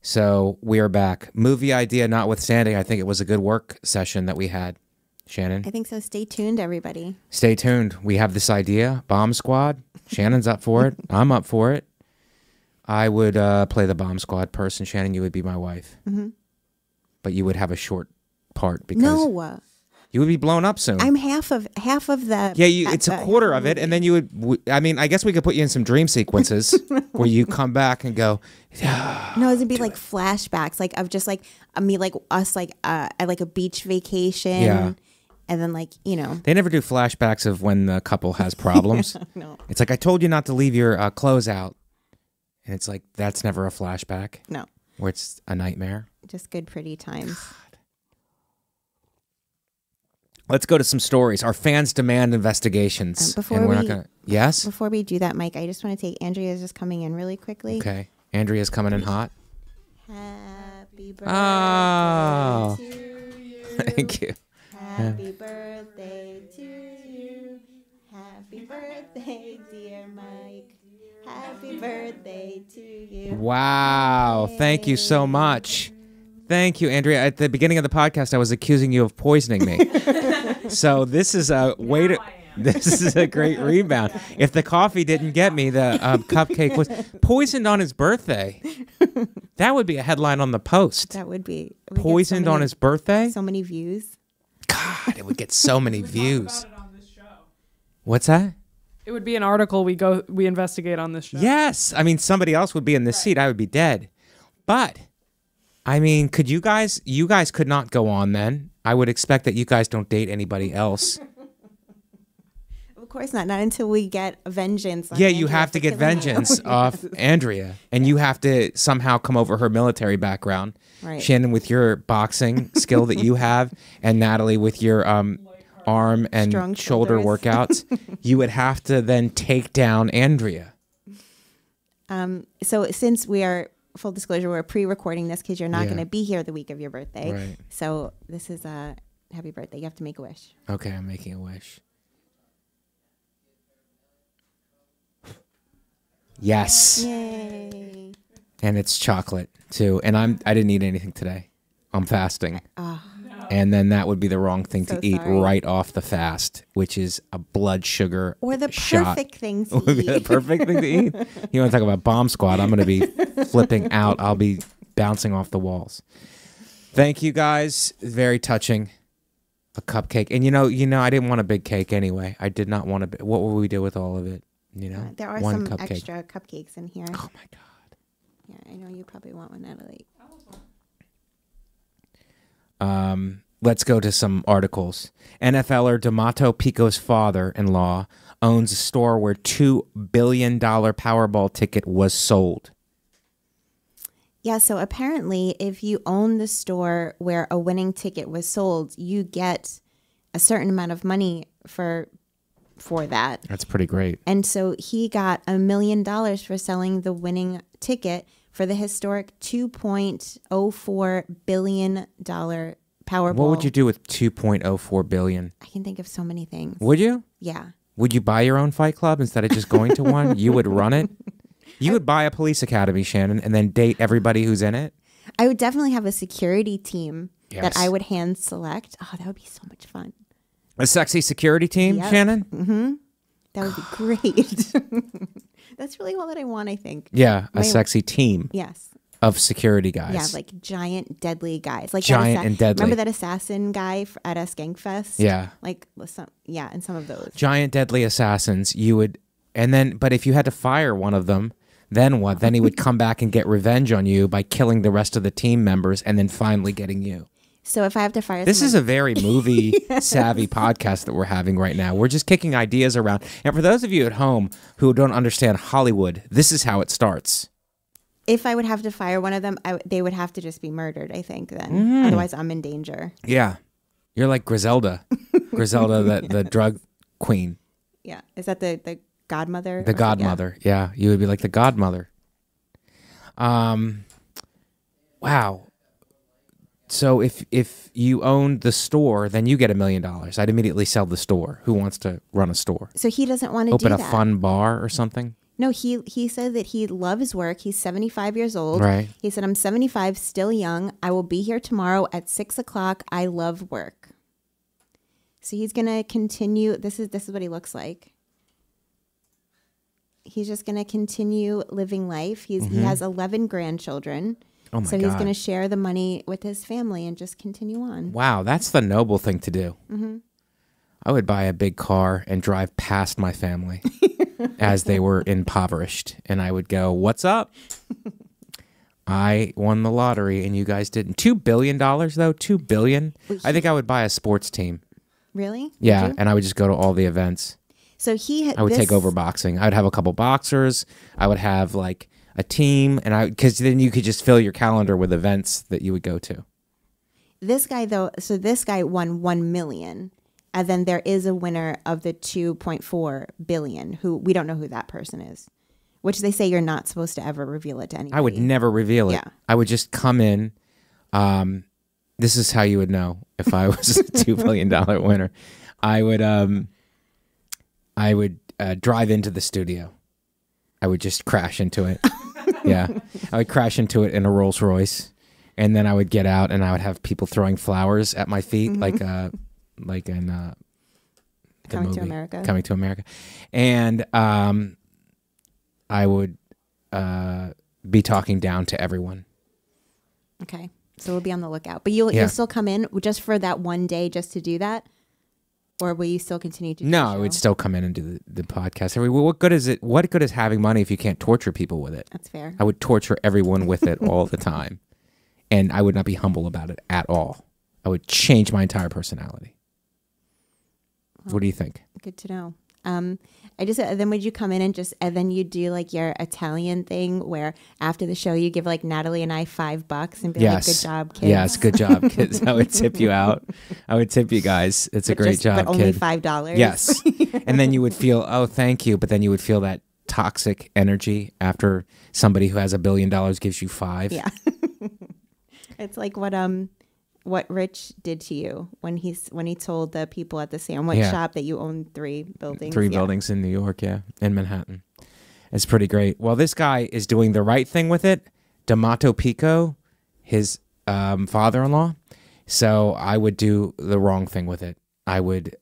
So we are back. Movie idea notwithstanding, I think it was a good work session that we had. Shannon? I think so. Stay tuned, everybody. Stay tuned. We have this idea. Bomb Squad. Shannon's up for it. I'm up for it. I would play the Bomb Squad person. Shannon, you would be my wife. But you would have a short part because you would be blown up soon. I'm half of the. Yeah, it's a quarter of it, and then you would. I mean, I guess we could put you in some dream sequences where you come back and go. No, it'd be like flashbacks, like of just like me, like us, like at like a beach vacation. Yeah. And then, like, you know. They never do flashbacks of when the couple has problems. No. It's like, I told you not to leave your clothes out. And it's like, that's never a flashback. No. Where it's a nightmare. Just good, pretty times. God. Let's go to some stories. Our fans demand investigations. Yes? Before we do that, Mike, I just want to take Andrea's just coming in really quickly. Okay. Andrea's coming in hot. Happy birthday to you. Thank you. Happy birthday to you. Happy birthday, dear Mike. Happy birthday to you. Wow. Thank you so much. Thank you, Andrea. At the beginning of the podcast, I was accusing you of poisoning me. So this is a way to... This is a great rebound. If the coffee didn't get me, the cupcake was poisoned on his birthday. That would be a headline on the Post. That would be. Poisoned on his birthday? So many views. God, it would get so many views. What's that? It would be an article we investigate on this show. Yes. I mean, somebody else would be in this seat. I would be dead. But, I mean, could you guys could not go on then. I would expect that you guys don't date anybody else. Of course not. Not until we get vengeance. Yeah, you have to get vengeance off Andrea. And you have to somehow come over her military background. Right. Shannon with your boxing skill that you have, and Natalie with your arm and strong shoulder workouts. You would have to then take down Andrea. So since we are, full disclosure, we're pre-recording this because you're not going to be here the week of your birthday. Right. So this is a happy birthday. You have to make a wish. Okay, I'm making a wish. Yes. Yay. And it's chocolate too. And I didn't eat anything today. I'm fasting. And then that would be the wrong thing to eat right off the fast, which is a blood sugar or the shot. perfect thing to Would be the perfect thing to eat. You want to talk about Bomb Squad? I'm going to be flipping out. I'll be bouncing off the walls. Thank you guys. Very touching. A cupcake. And you know, I didn't want a big cake anyway. I did not want a big. What would we do with all of it? You know, there are one some cupcake. extra cupcakes in here. Oh my God. Yeah, I know you probably want one, Natalie. Let's go to some articles. NFLer D'Amato Pico's father-in-law owns a store where $2 billion Powerball ticket was sold. Yeah, so apparently if you own the store where a winning ticket was sold, you get a certain amount of money for that. That's pretty great. And so he got $1 million for selling the winning ticket for the historic $2.04 billion Powerball. What would you do with $2.04 billion? I can think of so many things. Would you? Yeah. Would you buy your own fight club instead of just going to one? You would run it? You would buy a police academy, Shannon, and then date everybody who's in it? I would definitely have a security team Yes. that I would hand select. Oh, that would be so much fun. A sexy security team, Yep. Shannon? Mm-hmm. That would be great. That's really all that I want, I think. Yeah, a sexy team. Yes. Of security guys. Yeah, like giant, deadly guys. Like giant and deadly. Remember that assassin guy at a Skankfest? Yeah. Like, and some of those. Giant, deadly assassins. You would, but if you had to fire one of them, then what? Then he would come back and get revenge on you by killing the rest of the team members and then finally getting you. So if I have to fire This is a very movie savvy podcast that we're having right now. We're just kicking ideas around. And for those of you at home who don't understand Hollywood, this is how it starts. If I would have to fire one of them, they would have to just be murdered, I think, then. Otherwise, I'm in danger. Yeah. You're like Griselda. Griselda, the drug queen. Yeah. Is that the godmother? The godmother. Yeah. You would be like the godmother. Wow. So if you owned the store, then you get $1 million. I'd immediately sell the store. Who wants to run a store? So he doesn't want to do that. Open a fun bar or something? No, he said that he loves work. He's 75 years old. Right. He said, I'm 75, still young. I will be here tomorrow at 6:00. I love work. So he's going to continue. This is what he looks like. He's just going to continue living life. He has 11 grandchildren. Oh my so God. he's going to share the money with his family and just continue on. Wow, that's the noble thing to do. Mm-hmm. I would buy a big car and drive past my family as they were impoverished. And I would go, what's up? I won the lottery and you guys didn't. $2 billion though? $2 billion? I think I would buy a sports team. Really? Yeah, and I would just go to all the events. So I would take over boxing. I would have a couple boxers. I would have like a team, and because then you could just fill your calendar with events that you would go to. This guy though, so this guy won $1 million, and then there is a winner of the $2.4 billion who we don't know who that person is, which they say you're not supposed to ever reveal it to anybody. I would never reveal it. Yeah. I would just come in. This is how you would know if I was a $2 billion winner. I would drive into the studio. I would just crash into it. Yeah. I would crash into it in a Rolls Royce. And then I would get out and I would have people throwing flowers at my feet, like in the Coming to movie, America. Coming to America. And I would be talking down to everyone. Okay. So we'll be on the lookout. But you'll still come in just for that one day just to do that? Or will you still continue to do No, the I show? would still come in and do the podcast. What good is it? What good is having money if you can't torture people with it? That's fair. I would torture everyone with it all the time. And I would not be humble about it at all. I would change my entire personality. Well, what do you think? Good to know. Then would you come in and then you do like your Italian thing where after the show you give like Natalie and I $5 and be like, good job, kids. Yes, good job, kids. I would tip you out. I would tip you guys. It's a great job, but kid. only $5. Yes. And then you would feel, oh, thank you. But then you would feel that toxic energy after somebody who has $1 billion gives you $5. Yeah. It's like what Rich did to you when he told the people at the sandwich shop that you own 3 buildings. 3 buildings in New York, in Manhattan. It's pretty great. Well, this guy is doing the right thing with it. D'Amato Pico, his father-in-law. So I would do the wrong thing with it. I would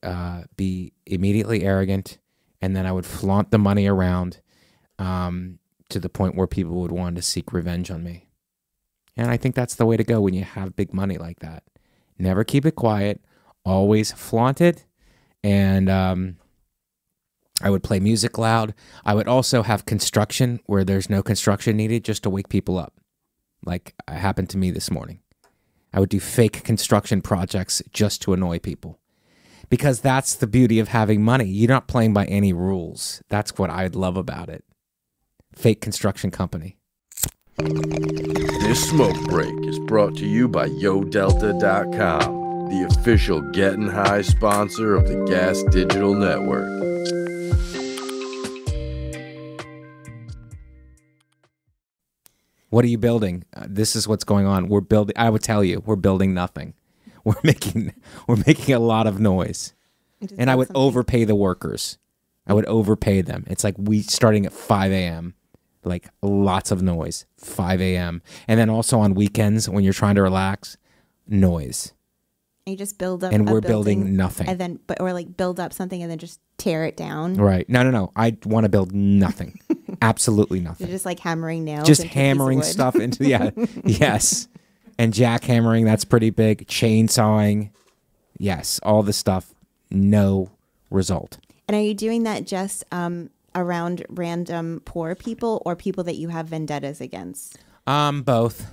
be immediately arrogant, and then I would flaunt the money around to the point where people would want to seek revenge on me. And I think that's the way to go when you have big money like that. Never keep it quiet. Always flaunt it. And I would play music loud. I would also have construction where there's no construction needed just to wake people up. Like happened to me this morning. I would do fake construction projects just to annoy people. Because that's the beauty of having money. You're not playing by any rules. That's what I love about it. Fake construction company. This smoke break is brought to you by YoDelta.com, the official Getting High sponsor of the Gas Digital Network. What are you building? This is what's going on. We're building. I would tell you, we're building nothing. We're making a lot of noise, and I would overpay the workers. I would overpay them. It's like we starting at 5 a.m. Like lots of noise, 5 a.m. And then also on weekends when you're trying to relax, noise. And you just build up, and we're building nothing, and then or like build up something and then just tear it down. Right? No. I want to build nothing. Absolutely nothing. You're just like hammering nails. Just hammering stuff into yes, and jackhammering. That's pretty big. Chainsawing. Yes, all the stuff. No result. And are you doing that just around random poor people or people that you have vendettas against? Both.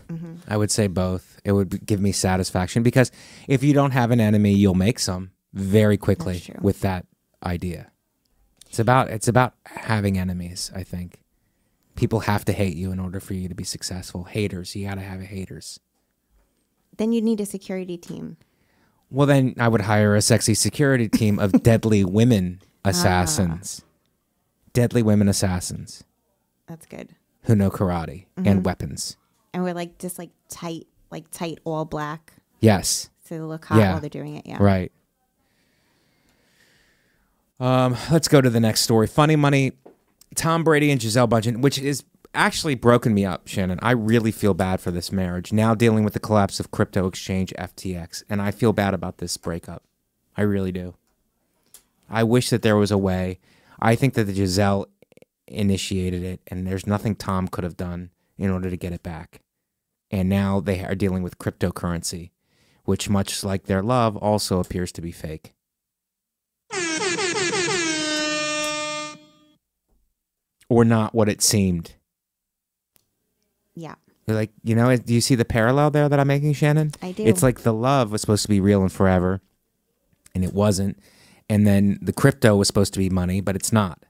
I would say both. It would give me satisfaction because if you don't have an enemy, you'll make some very quickly with that idea. It's about having enemies, I think. People have to hate you in order for you to be successful. Haters, you got to have haters. Then you'd need a security team. Well, then I would hire a sexy security team of deadly women assassins. Deadly women assassins. That's good. Who know karate and weapons. And we're like just like tight all black. Yes. So they look hot while they're doing it. Yeah. Right. Let's go to the next story. Funny Money, Tom Brady and Gisele Bündchen, which is actually broken me up, Shannon. I really feel bad for this marriage. Now dealing with the collapse of crypto exchange FTX. And I feel bad about this breakup. I really do. I wish that there was a way. I think that the Gisele initiated it, and there's nothing Tom could have done in order to get it back. And now they are dealing with cryptocurrency, which, much like their love, also appears to be fake. Or not what it seemed. Yeah. Like, you know, do you see the parallel there that I'm making, Shannon? I do. It's like the love was supposed to be real and forever, and it wasn't. And then the crypto was supposed to be money, but it's not.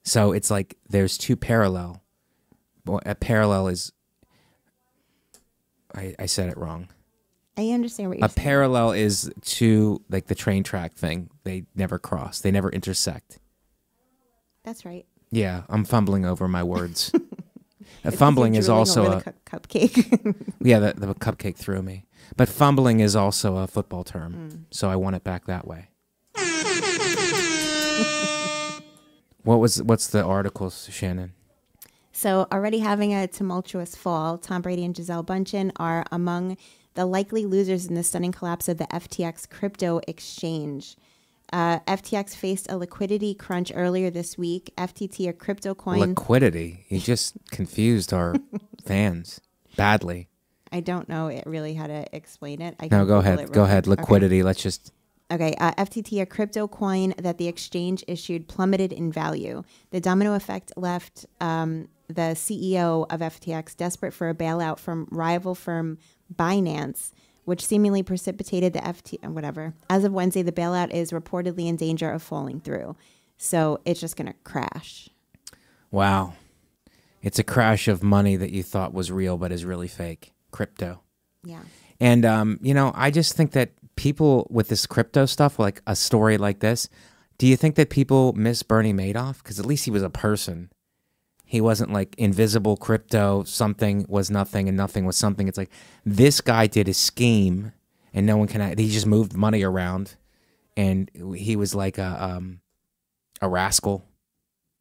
So it's like there's two parallel. Well, a parallel is... I said it wrong. I understand what you're saying. A parallel is to, like, the train track thing. They never cross. They never intersect. That's right. Yeah, I'm fumbling over my words. Fumbling is also a cupcake. Yeah, the cupcake threw me. But fumbling is also a football term, so I want it back that way. What's the article, Shannon? So already having a tumultuous fall, Tom Brady and Gisele Bündchen are among the likely losers in the stunning collapse of the FTX crypto exchange. FTX faced a liquidity crunch earlier this week. FTT, a crypto coin. Liquidity? You just confused our fans badly. I don't know really how to explain it. No, go ahead. Go ahead. Liquidity. Okay. Let's just... Okay, FTT, a crypto coin that the exchange issued, plummeted in value. The domino effect left the CEO of FTX desperate for a bailout from rival firm Binance, which seemingly precipitated the whatever. As of Wednesday, the bailout is reportedly in danger of falling through. So it's just going to crash. Wow. It's a crash of money that you thought was real but is really fake. Crypto. Yeah. And, you know, I just think that people with this crypto stuff, like a story like this, do you think that people miss Bernie Madoff? Because at least he was a person. He wasn't like invisible crypto, something was nothing and nothing was something. It's like this guy did a scheme and no one can, he just moved money around and he was like a rascal.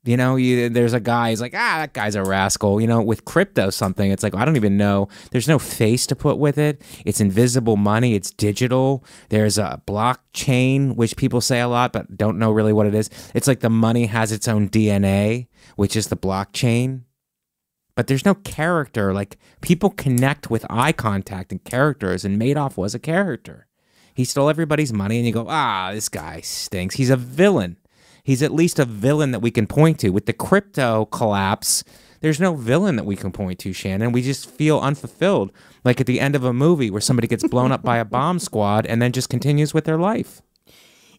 You know, there's a guy, he's like, that guy's a rascal. You know, with crypto something, it's like, I don't even know. There's no face to put with it. It's invisible money. It's digital. There's a blockchain, which people say a lot, but don't know really what it is. It's like the money has its own DNA, which is the blockchain. But there's no character. Like, people connect with eye contact and characters, and Madoff was a character. He stole everybody's money, and you go, this guy stinks. He's a villain. He's at least a villain that we can point to. With the crypto collapse, there's no villain that we can point to, Shannon. We just feel unfulfilled, like at the end of a movie where somebody gets blown up by a bomb squad and then just continues with their life.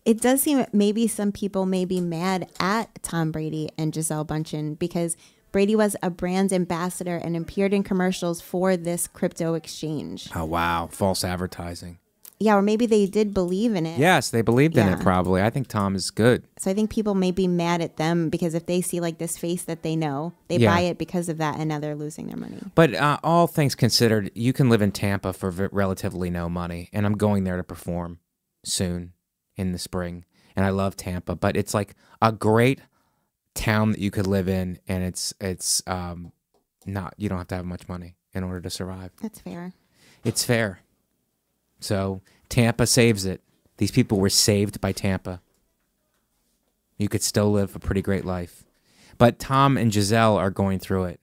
It does seem that maybe some people may be mad at Tom Brady and Gisele Bündchen because Brady was a brand ambassador and appeared in commercials for this crypto exchange. Oh, wow. False advertising. Yeah, or maybe they did believe in it. Yes, they believed in it, probably. I think Tom is good. So I think people may be mad at them because if they see like this face that they know, they buy it because of that, and now they're losing their money. But all things considered, you can live in Tampa for relatively no money, and I'm going there to perform soon in the spring. And I love Tampa, but it's like a great town that you could live in, and it's not, you don't have to have much money in order to survive. That's fair. It's fair. So Tampa saves it. These people were saved by Tampa. You could still live a pretty great life. But Tom and Gisele are going through it.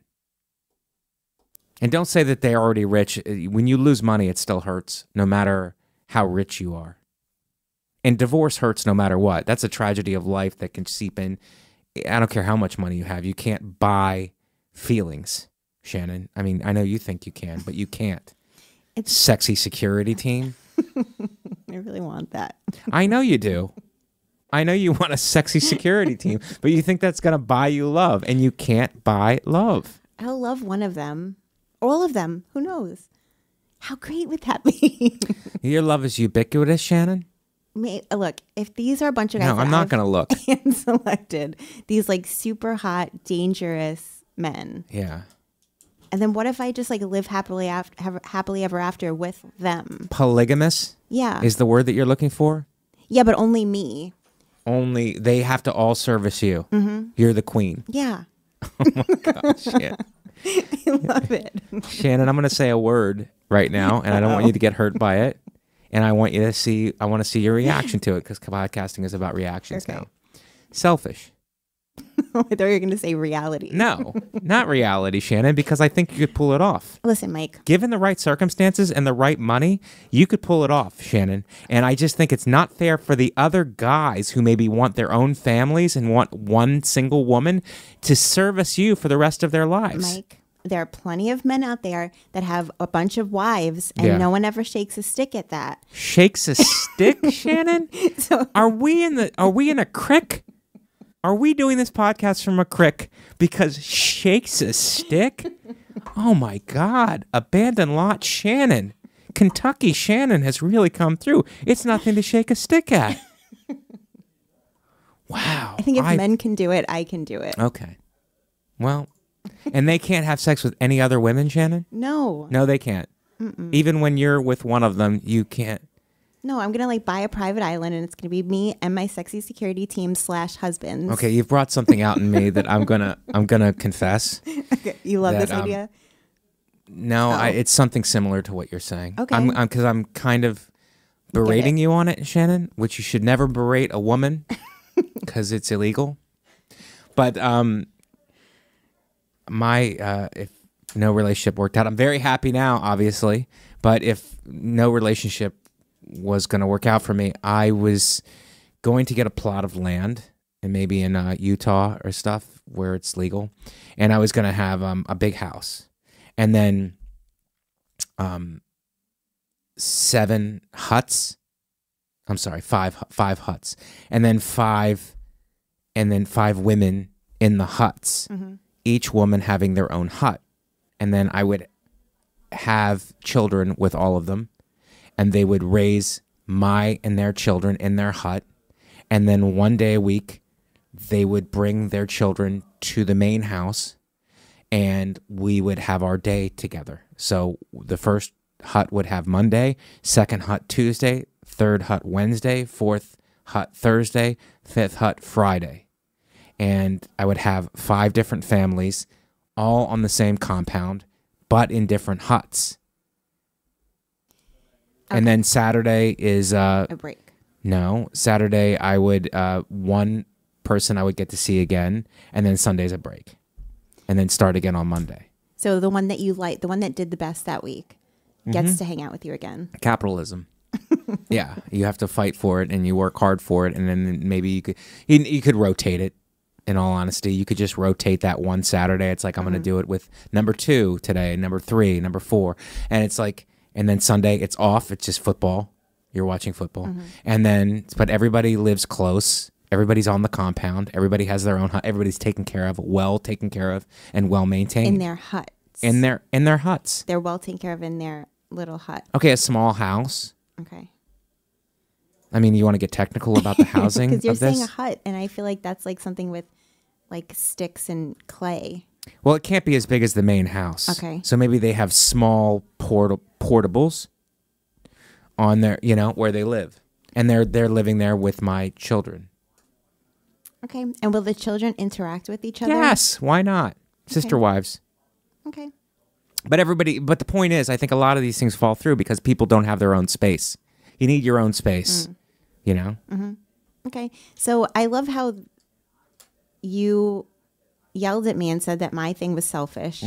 And don't say that they're already rich. When you lose money, it still hurts, no matter how rich you are. And divorce hurts no matter what. That's a tragedy of life that can seep in. I don't care how much money you have. You can't buy feelings, Shannon. I mean, I know you think you can, but you can't. It's sexy security team. I really want that. I know you do. I know you want a sexy security team, but you think that's going to buy you love, and you can't buy love. I'll love one of them. All of them. Who knows? How great would that be? Your love is ubiquitous, Shannon? Look, if these are a bunch of guys no, I'm not going to look. Hand-selected, these like super hot, dangerous men. Yeah. And then what if I just like live happily ever after with them? Polygamous? Yeah. Is the word that you're looking for? Yeah, but only me. Only, they have to all service you. Mm-hmm. You're the queen. Yeah. Oh my gosh, yeah. I love it. Shannon, I'm going to say a word right now, and I don't want you to get hurt by it. And I want to see your reaction to it, because podcasting is about reactions now. Selfish. I thought you were going to say reality. No, not reality, Shannon, because I think you could pull it off. Listen, Mike. Given the right circumstances and the right money, you could pull it off, Shannon. And I just think it's not fair for the other guys who maybe want their own families and want one single woman to service you for the rest of their lives. Mike, there are plenty of men out there that have a bunch of wives, and no one ever shakes a stick at that. Shakes a stick, Shannon? So, are we in a crick? Are we doing this podcast from a crick because shakes a stick? Oh my God. Abandoned lot Shannon. Kentucky Shannon has really come through. It's nothing to shake a stick at. Wow. I think if men can do it, I can do it. Okay. Well, and they can't have sex with any other women, Shannon? No. No, they can't. Even when you're with one of them, you can't. No, I'm going to like buy a private island, and it's going to be me and my sexy security team / husbands. Okay, you've brought something out in me that I'm gonna confess. Okay, you love this idea? No, it's something similar to what you're saying. Okay. Because I'm kind of berating you on it, Shannon, which you should never berate a woman because it's illegal. But if no relationship worked out, I'm very happy now, obviously. But if no relationship was going to work out for me, I was going to get a plot of land, and maybe in Utah or stuff where it's legal, and I was going to have a big house, and then 7 huts. I'm sorry, 5 huts, and then 5 women in the huts, each woman having their own hut, and then I would have children with all of them. And they would raise my and their children in their hut. And then one day a week, they would bring their children to the main house, and we would have our day together. So the first hut would have Monday, second hut Tuesday, third hut Wednesday, fourth hut Thursday, fifth hut Friday. And I would have 5 different families, all on the same compound, but in different huts. Okay. And then Saturday is a break. No, Saturday I would one person I would get to see again, and then Sunday's a break, and then start again on Monday. So the one that you like, the one that did the best that week, gets to hang out with you again. Capitalism. Yeah, you have to fight for it, and you work hard for it, and then maybe you could rotate it. In all honesty, you could just rotate that one Saturday. It's like, I'm going to do it with number 2 today, number 3, number 4. And it's like, and then Sunday it's off. It's just football. You're watching football. And then, but everybody lives close. Everybody's on the compound. Everybody has their own hut. Everybody's taken care of, well taken care of, and well maintained. In their huts. In their huts. They're well taken care of in their little hut. Okay, a small house. Okay. I mean, you want to get technical about the housing Because you're of this? saying a hut, and I feel like that's like something with like sticks and clay. Well, it can't be as big as the main house. Okay. So maybe they have small portables on their, where they live. And they're living there with my children. Okay. And will the children interact with each other? Yes. Why not? Sister wives. Okay. But the point is, I think a lot of these things fall through because people don't have their own space. You need your own space, Okay. So I love how you yelled at me and said that my thing was selfish.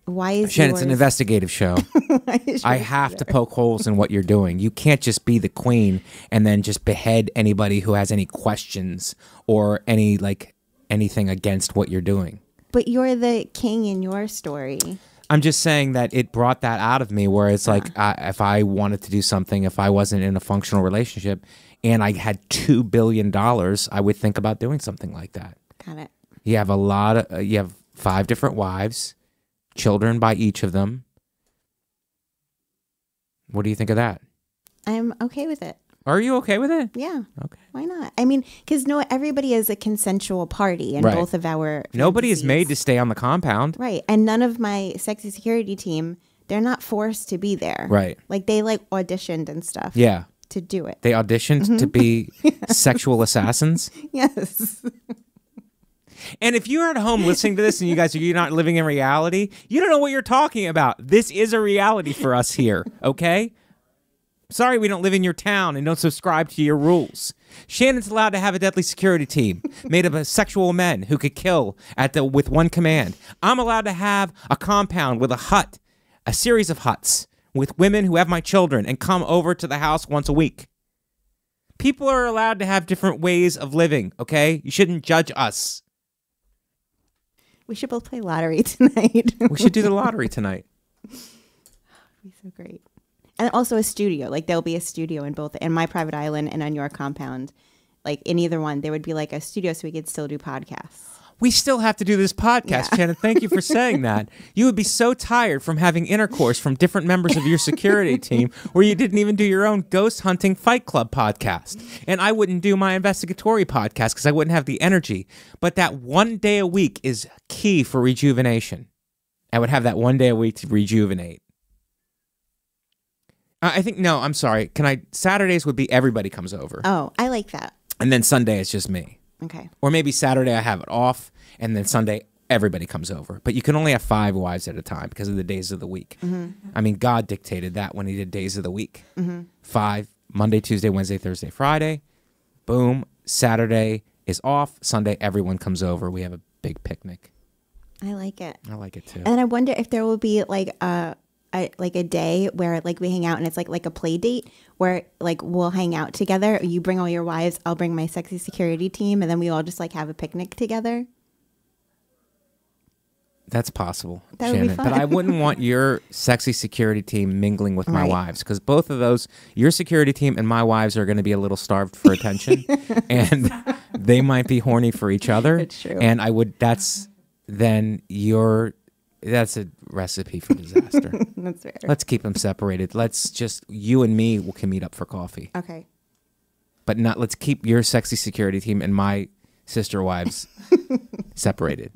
Why is Shannon, yours... it's an investigative show. I have to poke holes in what you're doing. You can't just be the queen and then just behead anybody who has any questions or anything against what you're doing. But you're the king in your story. I'm just saying that it brought that out of me where it's like, if I wanted to do something, if I wasn't in a functional relationship and I had $2 billion, I would think about doing something like that. Got it. You have you have 5 different wives, children by each of them. What do you think of that? I'm okay with it. Are you okay with it? Yeah. Okay. Why not? I mean, because everybody is a consensual party in both of our Nobody is fantasies. made to stay on the compound. Right. And none of my sexy security team, they're not forced to be there. Right. Like they auditioned and stuff. Yeah. To do it. They auditioned to be sexual assassins. Yes. And if you're at home listening to this and you're not living in reality, you don't know what you're talking about. This is a reality for us here, okay? Sorry we don't live in your town and don't subscribe to your rules. Shannon's allowed to have a deadly security team made up of sexual men who could kill with one command. I'm allowed to have a compound with a hut, a series of huts, with women who have my children and come over to the house once a week. People are allowed to have different ways of living, okay? You shouldn't judge us. We should both play lottery tonight. We should do the lottery tonight. It'd be so great. And also a studio. Like there'll be a studio in my private island and on your compound. Like in either one, there would be like a studio so we could still do podcasts. We still have to do this podcast, Shannon. Thank you for saying that. You would be so tired from having intercourse from different members of your security team where you didn't even do your own ghost hunting fight club podcast. And I wouldn't do my investigatory podcast because I wouldn't have the energy. But that one day a week is key for rejuvenation. I would have that one day a week to rejuvenate. I'm sorry. Saturdays would be everybody comes over. Oh, I like that. And then Sunday it's just me. Okay. Or maybe Saturday I have it off, and then Sunday everybody comes over. But you can only have 5 wives at a time because of the days of the week. I mean, God dictated that when he did days of the week. 5, Monday, Tuesday, Wednesday, Thursday, Friday. Boom. Saturday is off. Sunday everyone comes over. We have a big picnic. I like it. I like it too. And I wonder if there will be like a day where like we hang out and it's like a play date where like we'll hang out together. You bring all your wives, I'll bring my sexy security team, and then we all just like have a picnic together. That's possible, That would be Shannon. fun. But I wouldn't want your sexy security team mingling with my wives because both of those, your security team and my wives are going to be a little starved for attention and they might be horny for each other. It's true. And that's a recipe for disaster. That's fair. Let's keep them separated. You and me can meet up for coffee. Okay. But let's keep your sexy security team and my sister wives separated.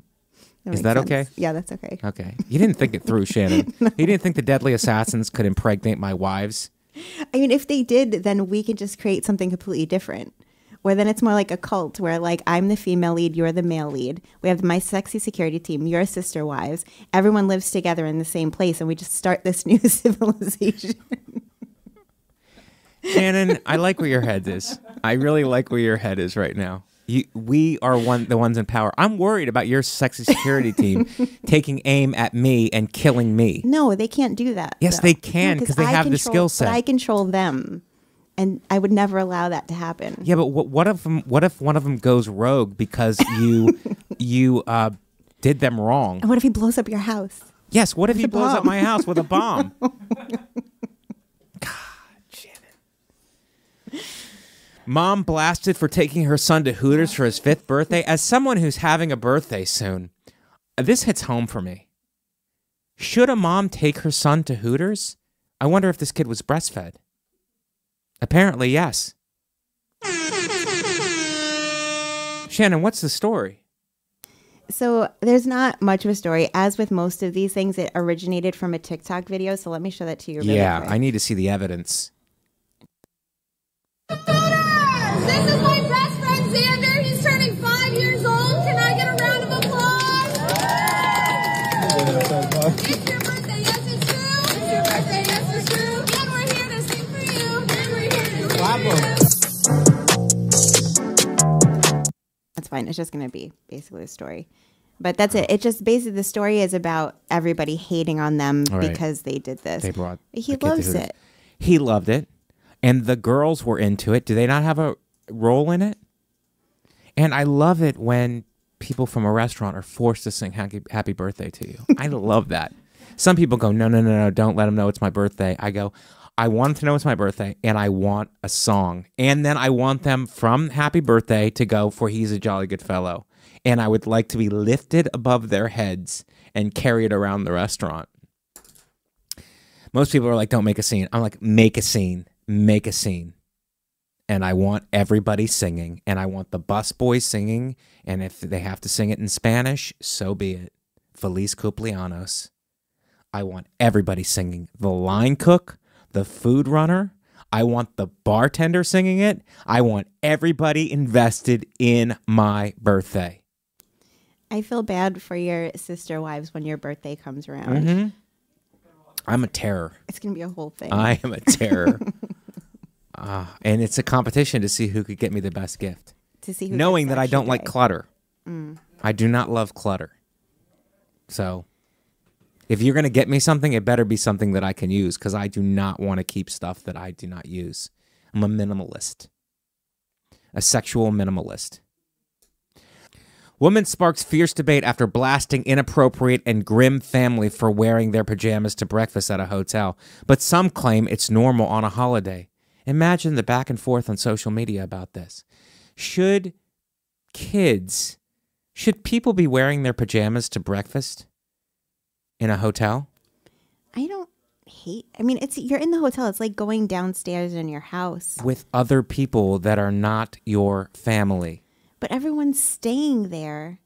Is that okay? Yeah, that's okay. Okay. You didn't think it through, Shannon. No. You didn't think the deadly assassins could impregnate my wives? I mean, if they did, then we could just create something completely different. Where then it's more like a cult where like I'm the female lead, you're the male lead. We have my sexy security team, your sister wives. Everyone lives together in the same place and we just start this new civilization. Shannon, I like where your head is. I really like where your head is right now. We are the ones in power. I'm worried about your sexy security team taking aim at me and killing me. No, they can't do that. Yes, though. they can because they have the skill set. But I control them, and I would never allow that to happen. Yeah, but what if one of them goes rogue because you did them wrong? And what if he blows up your house? Yes, what if he blows up my house with a bomb? God, Shannon. Mom blasted for taking her son to Hooters for his 5th birthday. As someone who's having a birthday soon, this hits home for me. Should a mom take her son to Hooters? I wonder if this kid was breastfed. Apparently, yes. Shannon, what's the story? So there's not much of a story. As with most of these things, it originated from a TikTok video. So let me show that to you really quick. I need to see the evidence. This is my best friend Xander. He's turning 5 years old. Can I get a round of applause? It's your birthday, yes it's true. It's your birthday, yes it's true. And we're here to sing for you. And we're here to sing for you. That's fine. It's just going to be basically the story. But that's it. It just basically, the story is about everybody hating on them because they did this. He loves it. He loved it. And the girls were into it. Do they not have a role in it? And I love it when people from a restaurant are forced to sing happy birthday to you. I love that. Some people go, no, don't let them know it's my birthday. I go, I want them to know it's my birthday, and I want a song. And then I want them from happy birthday to go for he's a jolly good fellow. And I would like to be lifted above their heads and carried around the restaurant. Most people are like, don't make a scene. I'm like, make a scene. Make a scene. And I want everybody singing. And I want the busboys singing. And if they have to sing it in Spanish, so be it. Feliz cumpleaños. I want everybody singing. The line cook, the food runner. I want the bartender singing it. I want everybody invested in my birthday. I feel bad for your sister wives when your birthday comes around. Mm-hmm. I'm a terror. It's going to be a whole thing. I am a terror. And it's a competition to see who could get me the best gift. To see who knowing that I don't like clutter. Mm. I do not love clutter. So if you're going to get me something, it better be something that I can use because I do not want to keep stuff that I do not use. I'm a minimalist. A sexual minimalist. Woman sparks fierce debate after blasting inappropriate and grim family for wearing their pajamas to breakfast at a hotel. But some claim it's normal on a holiday. Imagine the back and forth on social media about this. Should people be wearing their pajamas to breakfast in a hotel? You're in the hotel. It's like going downstairs in your house. With other people that are not your family. But everyone's staying there.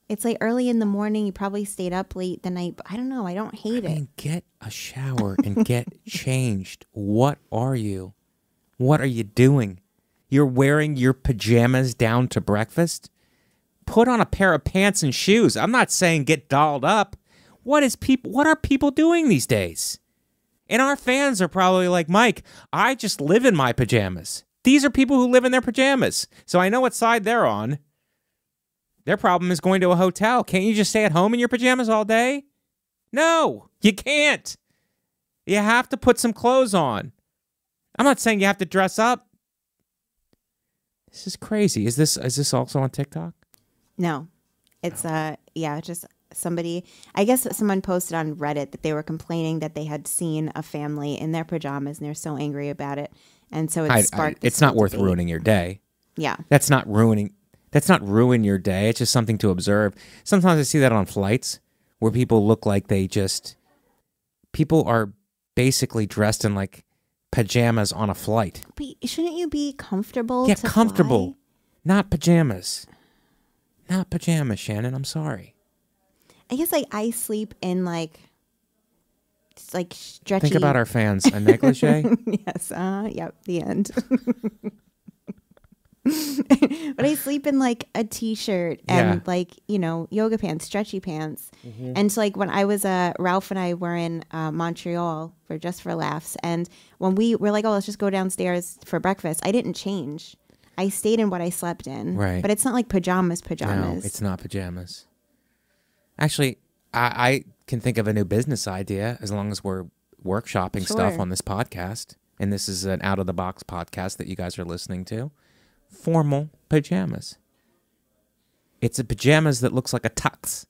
It's like early in the morning. You probably stayed up late the night. But I don't know. I don't hate it. Get a shower and get changed. What are you? What are you doing? You're wearing your pajamas down to breakfast? Put on a pair of pants and shoes. I'm not saying get dolled up. What are people doing these days? And our fans are probably like, Mike, I just live in my pajamas. These are people who live in their pajamas. So I know what side they're on. Their problem is going to a hotel. Can't you just stay at home in your pajamas all day? No, you can't. You have to put some clothes on. I'm not saying you have to dress up. This is crazy. Is this also on TikTok? No. It's just somebody, I guess someone posted on Reddit that they were complaining that they had seen a family in their pajamas and they're so angry about it. And so it sparked. It's not worth ruining your day. Yeah. That's not ruin your day. It's just something to observe. Sometimes I see that on flights where people look like people are basically dressed in like pajamas on a flight. But shouldn't you be comfortable? Yeah, to comfortable. Fly? Not pajamas. Not pajamas, Shannon. I'm sorry. I guess I sleep in like stretchy. Think about our fans. A negligee? Yes. Yep. The end. But I sleep in like a t-shirt and yoga pants, stretchy pants. Mm-hmm. And so when I was Ralph and I were in Montreal for Laughs, and when we were like, oh, let's just go downstairs for breakfast, I didn't change. I stayed in what I slept in. Right. But it's not like pajamas. No, it's not pajamas. Actually, I can think of a new business idea as long as we're workshopping stuff on this podcast. And this is an out-of-the-box podcast that you guys are listening to. Formal pajamas. It's a pajamas that looks like a tux.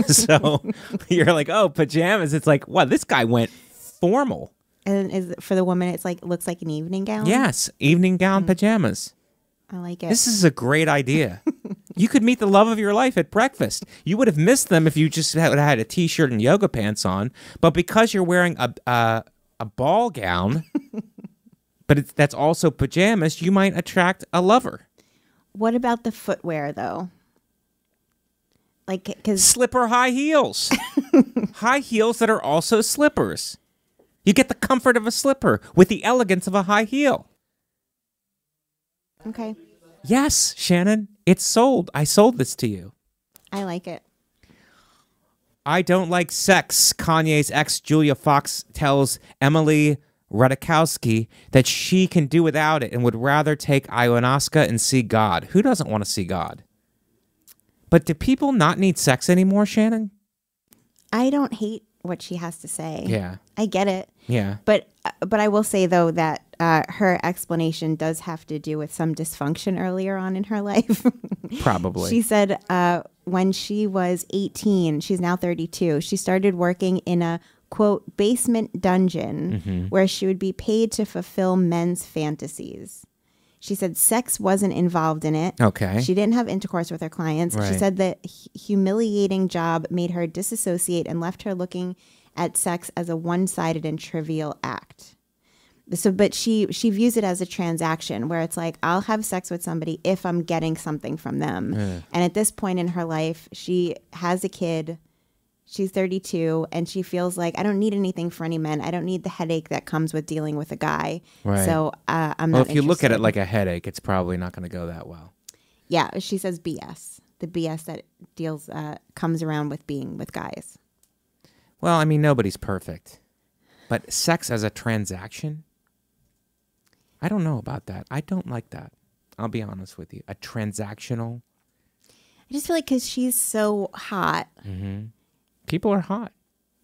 So you're like, oh, pajamas. It's like, wow, this guy went formal. And is it, for the woman, it's like looks like an evening gown? Yes, evening gown pajamas. I like it. This is a great idea. You could meet the love of your life at breakfast. You would have missed them if you just had a T-shirt and yoga pants on. But because you're wearing a ball gown, but that's also pajamas, you might attract a lover. What about the footwear, though? Like, because slipper high heels. High heels that are also slippers. You get the comfort of a slipper with the elegance of a high heel. Okay. Yes, Shannon, it's sold. I sold this to you. I like it. I don't like sex. Kanye's ex, Julia Fox, tells Emily Ratajkowski that she can do without it and would rather take ayahuasca and see God. Who doesn't want to see God? But do people not need sex anymore, Shannon? I don't hate what she has to say. Yeah. I get it. Yeah. But I will say, though, that her explanation does have to do with some dysfunction earlier on in her life. Probably. She said when she was 18, she's now 32, she started working in a, quote, basement dungeon where she would be paid to fulfill men's fantasies. She said sex wasn't involved in it. Okay. She didn't have intercourse with her clients. Right. She said the humiliating job made her disassociate and left her looking at sex as a one-sided and trivial act. So, but she views it as a transaction where it's like, I'll have sex with somebody if I'm getting something from them. And at this point in her life, she has a kid. She's 32, and she feels like, I don't need anything for any men. I don't need the headache that comes with dealing with a guy. Right. So I'm not Well, if you look at interested. it like a headache, it's probably not going to go that well. Yeah, she says BS. The BS that deals comes around with being with guys. Well, I mean, nobody's perfect. But sex as a transaction? I don't know about that. I don't like that. I'll be honest with you. A transactional? I just feel like because she's so hot. Mm-hmm. People are hot.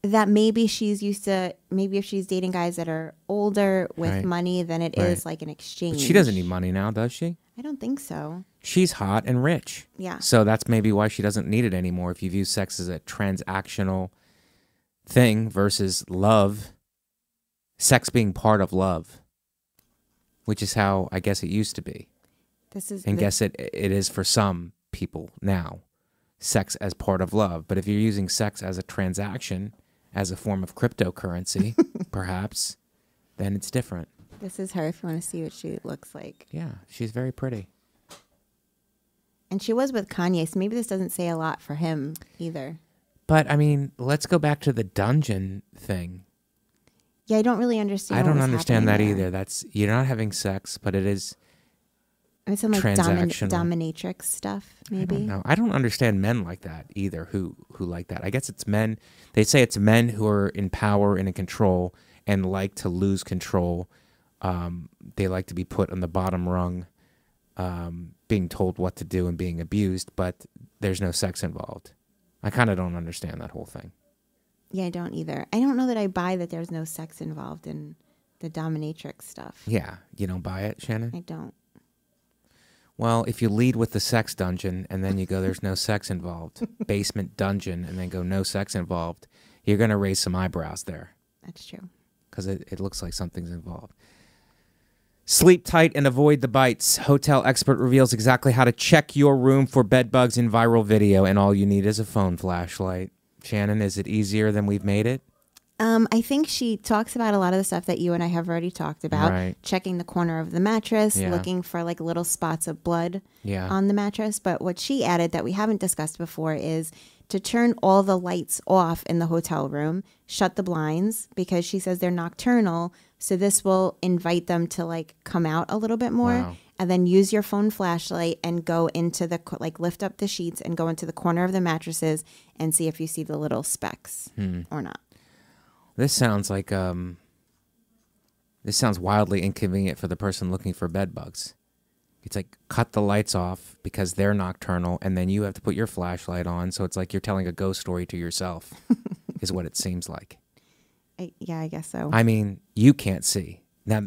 That maybe she's used to, maybe if she's dating guys that are older with Right. money, then it is like an exchange. But she doesn't need money now, does she? I don't think so. She's hot and rich. Yeah. So that's maybe why she doesn't need it anymore. If you view sex as a transactional thing versus love, sex being part of love, which is how I guess it used to be. And guess it is for some people now. Sex as part of love. But if you're using sex as a transaction, as a form of cryptocurrency, perhaps, then it's different. This is her if you want to see what she looks like. Yeah, she's very pretty. And she was with Kanye, so maybe this doesn't say a lot for him either. But, I mean, let's go back to the dungeon thing. Yeah, I don't really understand. I what don't was understand that happening there. either. That's you're not having sex, but it is It's some like transactional. dominatrix stuff, maybe. No, I don't understand men like that either. Who like that? I guess it's men. They say it's men who are in power and in control and like to lose control. They like to be put on the bottom rung, being told what to do and being abused. But there's no sex involved. I kind of don't understand that whole thing. Yeah, I don't either. I don't know that I buy that there's no sex involved in the dominatrix stuff. Yeah, you don't buy it, Shannon? I don't. Well, if you lead with the sex dungeon and then you go, there's no sex involved, basement dungeon, and then go, no sex involved, you're going to raise some eyebrows there. That's true. Because it looks like something's involved. Sleep tight and avoid the bites. Hotel expert reveals exactly how to check your room for bed bugs in viral video, and all you need is a phone flashlight. Shannon, is it easier than we've made it? I think she talks about a lot of the stuff that you and I have already talked about. Right. Checking the corner of the mattress, Yeah. looking for like little spots of blood Yeah. on the mattress. But what she added that we haven't discussed before is to turn all the lights off in the hotel room, shut the blinds, because she says they're nocturnal. So this will invite them to like come out a little bit more. Wow. And then use your phone flashlight and go into the, like lift up the sheets and go into the corner of the mattresses and see if you see the little specks or not. This sounds like this sounds wildly inconvenient for the person looking for bed bugs. It's like cut the lights off because they're nocturnal, and then you have to put your flashlight on. So it's like you're telling a ghost story to yourself, is what it seems like. Yeah, I guess so. I mean, you can't see. Now,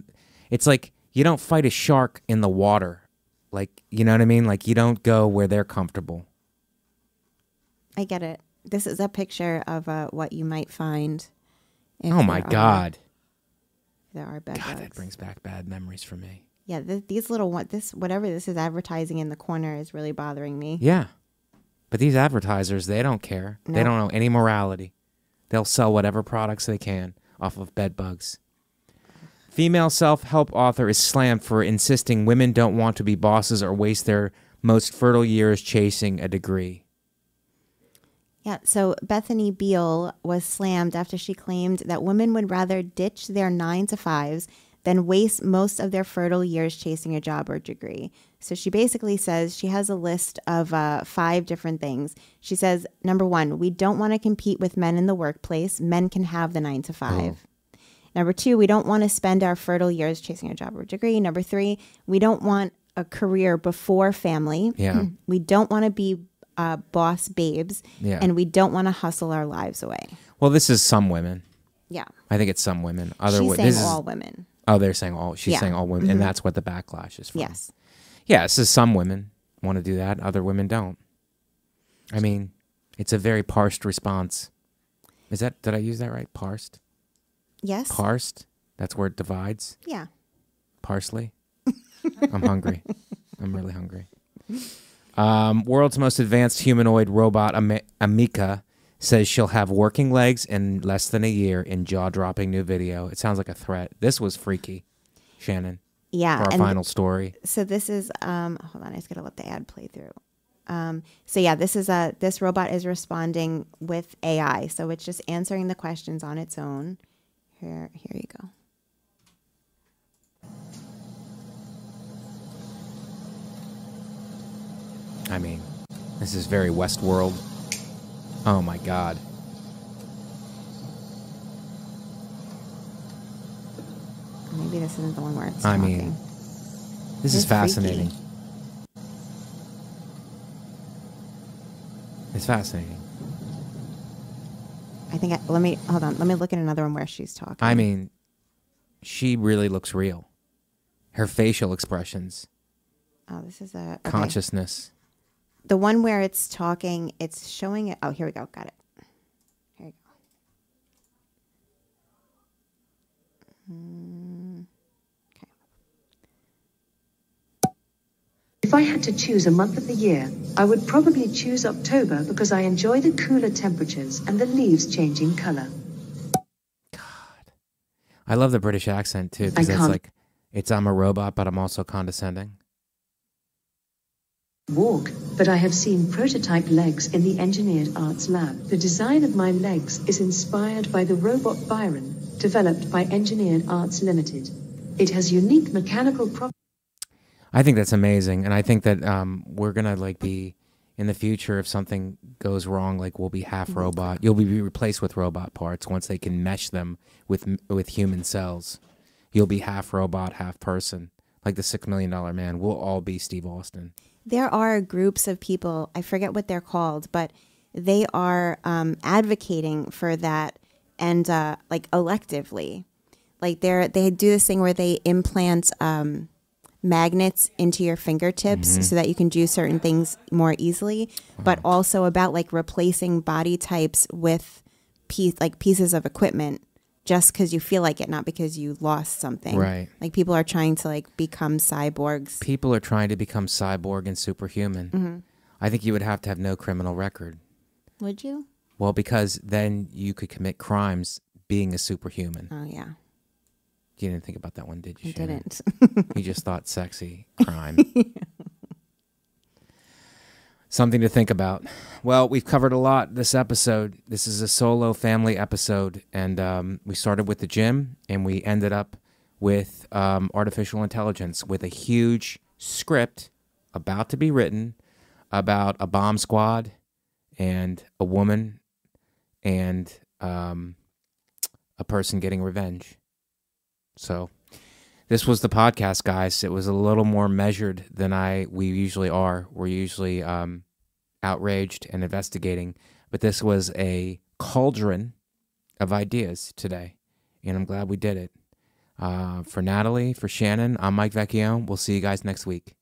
it's like you don't fight a shark in the water. Like, you know what I mean? Like, you don't go where they're comfortable. I get it. This is a picture of what you might find. Oh, my God. There are bed God, bugs. that brings back bad memories for me. Yeah, these little whatever this is advertising in the corner is really bothering me. Yeah. But these advertisers, they don't care. No. They don't know any morality. They'll sell whatever products they can off of bed bugs. Female self-help author is slammed for insisting women don't want to be bosses or waste their most fertile years chasing a degree. Yeah, so Bethany Beal was slammed after she claimed that women would rather ditch their 9-to-5s than waste most of their fertile years chasing a job or degree. So she basically says she has a list of 5 different things. She says, number 1, we don't want to compete with men in the workplace. Men can have the 9-to-5. Oh. Number 2, we don't want to spend our fertile years chasing a job or degree. Number 3, we don't want a career before family. Yeah. We don't want to be boss babes. Yeah. And we don't want to hustle our lives away. Well, this is some women. Yeah. I think it's some women. She's saying all women. Oh, they're saying all. She's saying all women, and that's what the backlash is from. Yes. Yeah, this is some women want to do that. Other women don't. I mean, it's a very parsed response. Did I use that right? Parsed? Yes. Parsed? That's where it divides? Yeah. Parsley? I'm hungry. I'm really hungry. World's most advanced humanoid robot, Amika, says she'll have working legs in less than a year in jaw-dropping new video. It sounds like a threat. This was freaky, Shannon. Yeah. For our final story. So this is, hold on, I just got to let the ad play through. So yeah, this robot is responding with AI. So it's just answering the questions on its own. Here you go. I mean, this is very Westworld. Oh my God. Maybe this isn't the one where it's I talking. mean, this is fascinating. Freaky. It's fascinating. I think, let me look at another one where she's talking. I mean, she really looks real. Her facial expressions. Oh, this is a... Okay. Consciousness. The one where it's talking, it's showing it. Oh, here we go. Got it. Here you go. Okay. If I had to choose a month of the year, I would probably choose October because I enjoy the cooler temperatures and the leaves changing color. God. I love the British accent, too, because it's like, I'm a robot, but I'm also condescending. Walk, but I have seen prototype legs in the Engineered Arts Lab. The design of my legs is inspired by the robot Byron, developed by Engineered Arts Limited. It has unique mechanical properties. I think that's amazing, and I think that we're gonna be in the future. If something goes wrong, we'll be half robot. You'll be replaced with robot parts once they can mesh them with human cells. You'll be half robot, half person, like the $6 Million Man. We'll all be Steve Austin. There are groups of people, I forget what they're called, but they are advocating for that, and electively, they do this thing where they implant magnets into your fingertips so that you can do certain things more easily, but also about replacing body types with pieces of equipment just because you feel like it, not because you lost something. Right. People are trying to become cyborgs. People are trying to become cyborg and superhuman. Mm-hmm. I think you would have to have no criminal record. Would you? Well, because then you could commit crimes being a superhuman. Oh, yeah. You didn't think about that one, did you, Shannon? Didn't. You just thought sexy crime. Something to think about. Well, we've covered a lot this episode. This is a solo family episode, and we started with the gym, and we ended up with artificial intelligence, with a huge script about to be written about a bomb squad and a woman and a person getting revenge. So this was the podcast, guys. It was a little more measured than we usually are. We're usually outraged and investigating, but this was a cauldron of ideas today, and I'm glad we did it. For Natalie, for Shannon, I'm Mike Vecchione. We'll see you guys next week.